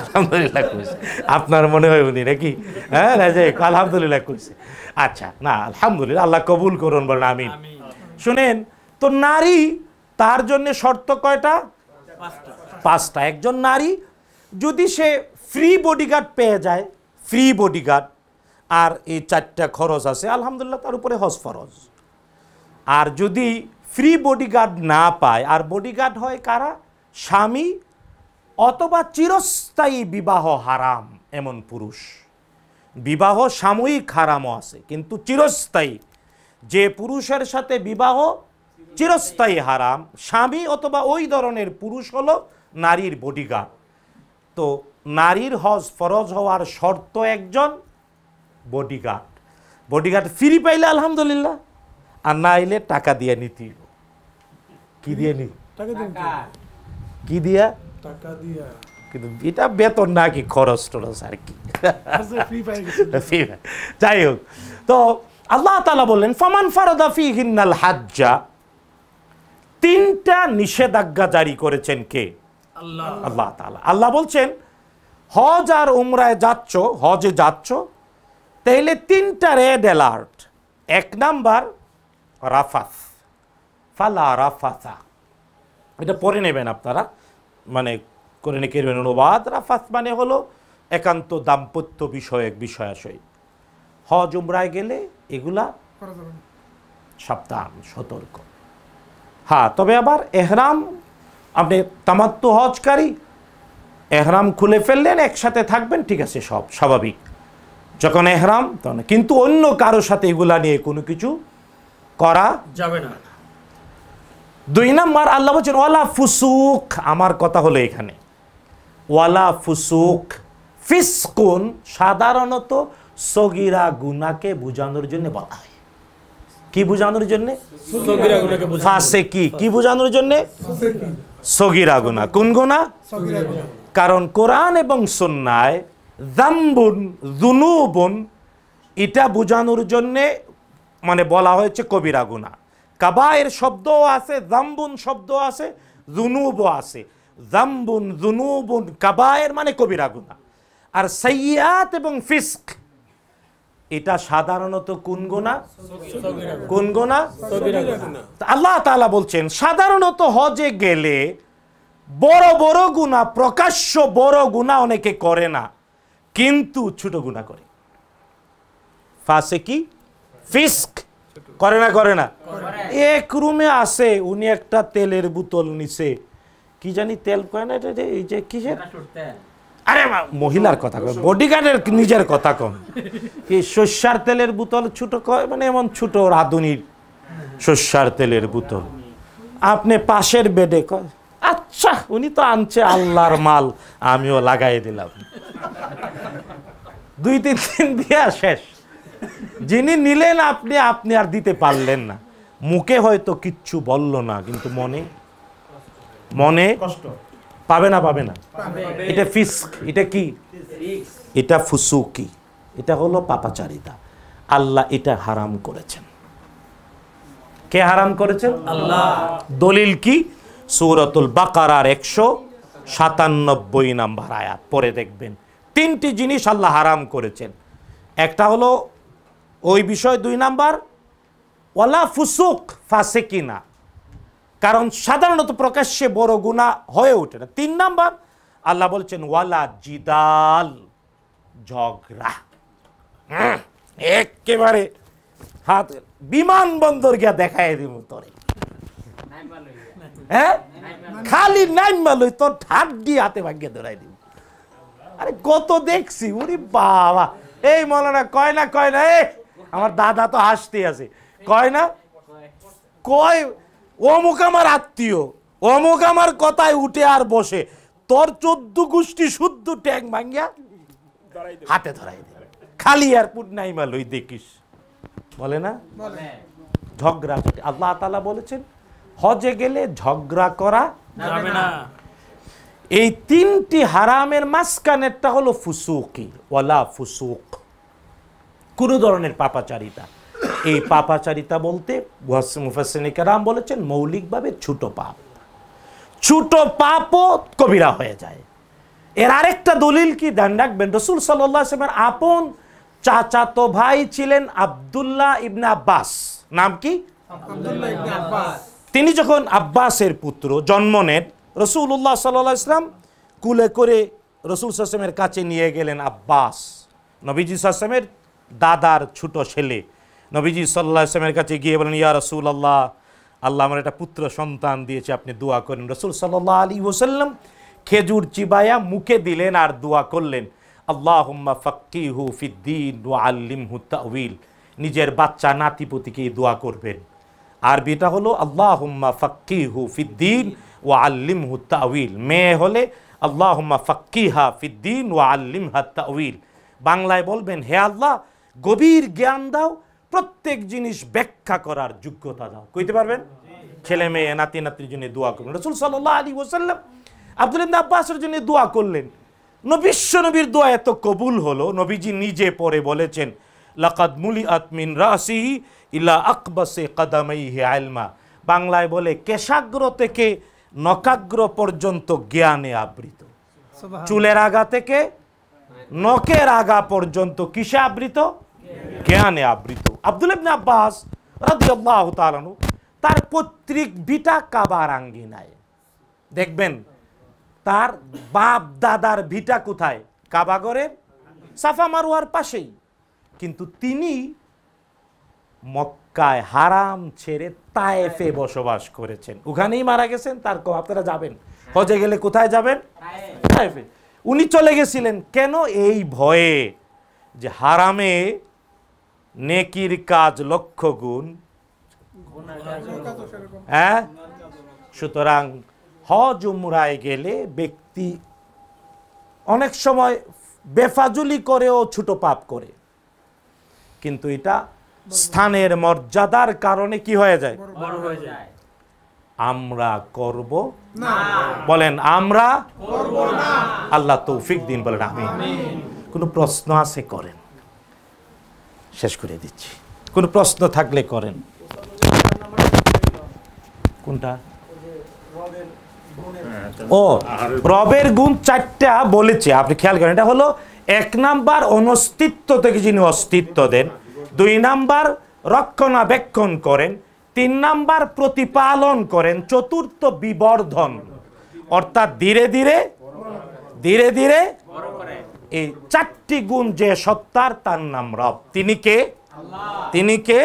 আলহামদুলিল্লাহ খুশি। আপনার মনে হয় উনি নাকি? হ্যাঁ, আলহামদুলিল্লাহ খুশি। আচ্ছা, না আলহামদুলিল্লাহ, আল্লাহ কবুল করুন, বলেন আমিন। শুনেন তো, নারী তার জন্য শর্ত কয়টা? 5টা। একজন নারী যদি সে ফ্রি বডিগার্ড পেয়ে যায়, ফ্রি বডিগার্ড, আর এই 4টা খরচ আছে, আলহামদুলিল্লাহ তার উপরে হজ ফরজ। আর যদি ফ্রি বডিগার্ড না পায়, আর বডিগার্ড হয় কারা? স্বামী অথবা চিরস্থায়ী বিবাহ হারাম এমন পুরুষ। বিবাহ সাময়িক হারামও আছে, কিন্তু চিরস্থায়ী, যে পুরুষের সাথে বিবাহ চিরস্থায়ী হারাম, স্বামী অথবা ওই ধরনের পুরুষ হলো নারীর বডিগার্ড। তো নারীর হজ ফরজ হওয়ার শর্ত একজন বডিগার্ড। বডিগার্ড ফ্রি পাইলে আলহামদুলিল্লাহ, আর না আইলে টাকা দিয়ে নিতে। কি দিয়ে নি? কি দিয়া? টাকা দিয়া। কিন্তু এটা বেতন না, কি খরচ টরচ আর কি, যাই হোক। তো আল্লাহ তাআলা বললেন ফামান ফারাদা ফীহিন্নাল হাজ্জা, 3টা নিষেধাজ্ঞা জারি করেছেন কে? আল্লাহ তাআলা। আল্লাহ বলছেন হজ আর উমরায় যাচ্ছ, হজে যাচ্ছ, তাইলে 3টা রেড অ্যালার্ট। 1 নাম্বার রাফাস, ফালা রাফাসা, এটা পড়ে নেবেন আপনারা, মানে করে নেবেন অনুবাদ। রাফাস মানে হলো একান্ত দাম্পত্য বিষয়ক বিষয়াশয়। হজ উমরায় গেলে এগুলা সাবধান, সতর্ক। হ্যাঁ, তবে আবার এহরাম, আপনি তামাত্তু হজকারী, এহরাম খুলে ফেললেন, একসাথে থাকবেন, ঠিক আছে, সব স্বাভাবিক যখন এহরাম, তখন। কিন্তু অন্য কারো সাথে এগুলা নিয়ে কোনো কিছু করা যাবে না। 2 নাম্বার আল্লাহ বলছেন ওয়ালা ফুসুক, আমার কথা হলো এখানে ওয়ালা ফুসুক ফিসকুন সাধারণত সগীরা গুনাহকে বোঝানোর জন্য বলা হয়। কি বোঝানোর জন্য? সগীরা গুনাহকে বোঝানো। ফাসিকি কি বোঝানোর জন্য? সগীরা গুনাহ। কোন গুনাহ? কারণ কোরআন এবং সুন্নায় যামবুন যুনুবুন এটা বোঝানোর জন্য মানে বলা হয়েছে কবিরা গুনাহ। কাবায়ের শব্দও আছে, যামবুন শব্দ আছে, যুনুবও আছে। যামবুন যুনুবুন কাবায়ের মানে কবিরা গুনাহ। আর সাইয়্যাত এবং ফিসক এটা সাধারণত কোন গুনাহ? কোন গুনাহ? আল্লাহ তাআলা বলছেন সাধারণত হজে গেলে বড় বড় গুনাহ, প্রকাশ্য বড় গুনাহ অনেকে করে না, কিন্তু ছোট গুনাহ করে। ফাসিকি ফিস্ক করে না? করে না? এক রুমে আসে, উনি একটা তেলের বোতল নিছে, কি জানি তেল কয় না, এই যে কিসের, আরে মহিলার কথা কয়, বডিগার্ডের নিজের কথা কম, কি সর্ষার তেলের বোতল ছোট কয়, মানে এমন ছোট রাঁধুনির সর্ষার তেলের বোতল। আপনি পাশের বেডে কয় আচ্ছা উনি তো আনছে আল্লাহর মাল, আমিও লাগাই দিলাম। 2-3 দিন দিয়া শেষ। যিনি নিলেন আপনি আপনি আর দিতে পারলেন না। মুখে হয়তো কিচ্ছু বলল না, কিন্তু মনে মনে কষ্ট পাবে না? পাবে না? এটা ফিস্ক। এটা কি? এটা ফুসুকি। এটা হলো পাপাচারিতা। আল্লাহ এটা হারাম করেছেন। কে হারাম করেছেন? আল্লাহ। দলিল কি? সূরাতুল বাকারার 197 নম্বর আয়াত পরে দেখবেন। 3টি জিনিস আল্লাহ হারাম করেছেন। একটা হলো ওই বিষয়, 2 নাম্বার ওয়ালা ফুসুক ফাসিকিনা, কারণ সাধারণত প্রকাশ্যে বড় গুনাহ হয়ে ওঠে না। 3 নাম্বার আল্লাহ বলছেন ওয়ালা জিদাল, ঝগড়া। একেবারে হাত বিমানবন্দর গিয়া দেখাই দিব তোরে, হ্যাঁ খালি নাইমা লই তোর ঠাট দিয়ে হাতে ভাগ্যে ধরাই দিব। আরে কত দেখছি, উনি বাবা। এই মৌলানা কয় না কয় না, আমার দাদা তো হাসতে আছে, কয় না কয় অমুক আমার আত্মীয়, অমুক আমার কথায় উঠে আর বসে, তোর 14 গোষ্ঠী শুদ্ধ ট্যাং ভাঙ্গিয়া হাতে ধরাই দেবে, খালি এয়ারপোর্ট নাইমা লই দেখিস, বলে না? ঝগড়া। আল্লাহ তাআলা বলেছেন হজে গেলে ঝগড়া করা যাবে না। এই 3টি হারামের মাঝখানেরটা হলো ফুসুকি, ওয়ালা ফুসুক, কোন ধরনের পাপাচারিতা। এই পাপাচারিতা বলতে মুফাসসিরিনে কেরাম বলেছেন মৌলিকভাবে ছোট পাপ, ছোট পাপও কবিরা হয়ে যায়। এর আরেকটা দলিল কি ধ্যান রাখবেন, রাসূল সাল্লাল্লাহু আলাইহি ওয়াসাল্লামের আপন চাচাতো ভাই ছিলেন আব্দুল্লাহ ইবনে আব্বাস। নাম কি? আব্দুল্লাহ ইবনে আব্বাস। তিনি যখন আব্বাসের পুত্র জন্ম নেন, রাসূলুল্লাহ সাল্লাল্লাহু আলাইহি ওয়াসাল্লাম কুলে করে রাসূল সাল্লাল্লাহু আলাইহি ওয়াসাল্লামের কাছে নিয়ে গেলেন আব্বাস, নবীজি সাল্লাল্লাহু আলাইহি ওয়াসাল্লামের দাদার ছোট ছেলে। নবীজি সাল্লাল্লাহু আলাইহি ওয়াসাল্লামের কাছে গিয়ে বলেন ইয়া রাসূলুল্লাহ, আল্লাহ আমার একটা পুত্র সন্তান দিয়েছে, আপনি দোয়া করেন। রাসূল সাল্লাল্লাহু আলাইহি ওয়াসাল্লাম খেজুর চিবায়া মুখে দিলেন আর দোয়া করলেন আল্লাহুম্মা ফাক্কিহু ফিদ্দীন ওয়া আল্লিমহু তা'ওয়িল। নিজের বাচ্চা নাতিপতিকে দোয়া করবেন। আরবিটা হলো আল্লাহুম্মা ফাক্কিহু ফিদ্দীন ওয়া আল্লিমহু তা'ওয়িল। মেয়ে হলে আল্লাহুম্মা ফাক্কিহা ফিদ্দীন ওয়া আল্লিমহা তা'ওয়িল। বাংলায় বলবেন হে আল্লাহ গভীর জ্ঞান দাও, প্রত্যেক জিনিস ব্যাখ্যা করার যোগ্যতা দাও। কইতে পারবেন? ছেলে মেয়ে নাতি নাতির জন্য দোয়া করবেন। রাসূল সাল্লাল্লাহু আলাইহি ওয়াসাল্লাম আব্দুল্লাহ ইবনে আব্বাসের জন্য দোয়া করলেন। নবীর দোয়া এত কবুল হলো, নবীজি নিজে পরে বলেছেন লাকাদ মুলিআত মিন রাসিহি ইলা আকবাসি কদামাইহি ইলমা। বাংলায় বলে কেশাগ্র থেকে নকাগ্র পর্যন্ত জ্ঞানে আবৃত। চুলের আগা থেকে নখের আগা পর্যন্ত কিসে আবৃত? জ্ঞানে আবৃত। আব্দুল্লাহ ইবনে আব্বাস রাদিয়াল্লাহু তাআলা আনহু তার পৈতৃক ভিটা কাবার আঙ্গিনায়। দেখবেন তার বাপ দাদার ভিটা কোথায়? কাবাগরের সাফা মারওয়ার পাশেই। কিন্তু তিনি মক্কায় হারাম ছেড়ে তায়েফে বসবাস করেছেন, ওখানেই মারা গেছেন। তার আপনারা যাবেন হজে গেলে কোথায় যাবেন? তায়েফে। উনি চলে গেছিলেন কেন? এই ভয়ে যে হারামে নেকির কাজ লক্ষ গুণ, হ্যাঁ। সুতরাং হজ উমরায় গেলে ব্যক্তি অনেক সময় বেফাজুলি করেও ছোট পাপ করে, কিন্তু এটা স্থানের মর্যাদার কারণে কি হয়ে যায়? বড় হয়ে যায়। আমরা করব না, বলেন আমরা করব না। আল্লাহ তৌফিক দিন, বলেন আমিন। কোনো প্রশ্ন আছে করেন, শেষ করে দিচ্ছি। কোনো প্রশ্ন থাকলে করেন। কোনটা? ও, রবের গুণ 4টা বলেছে, আপনি খেয়াল করেন। এটা হলো 1 নাম্বার অনস্তিত্ব থেকে যিনি অস্তিত্ব দেন, 2 নাম্বার রক্ষণাবেক্ষণ করেন, 3 নাম্বার প্রতিপালন করেন, 4র্থ বিবর্ধন, অর্থাৎ ধীরে ধীরে এই 4টি গুণ যে সত্তার, তার নাম রব। তিনি কে? তিনি কে?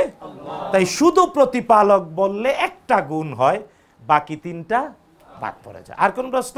তাই শুধু প্রতিপালক বললে একটা গুণ হয়, বাকি 3টা বাদ পড়ে যায়। আর কোন প্রশ্ন?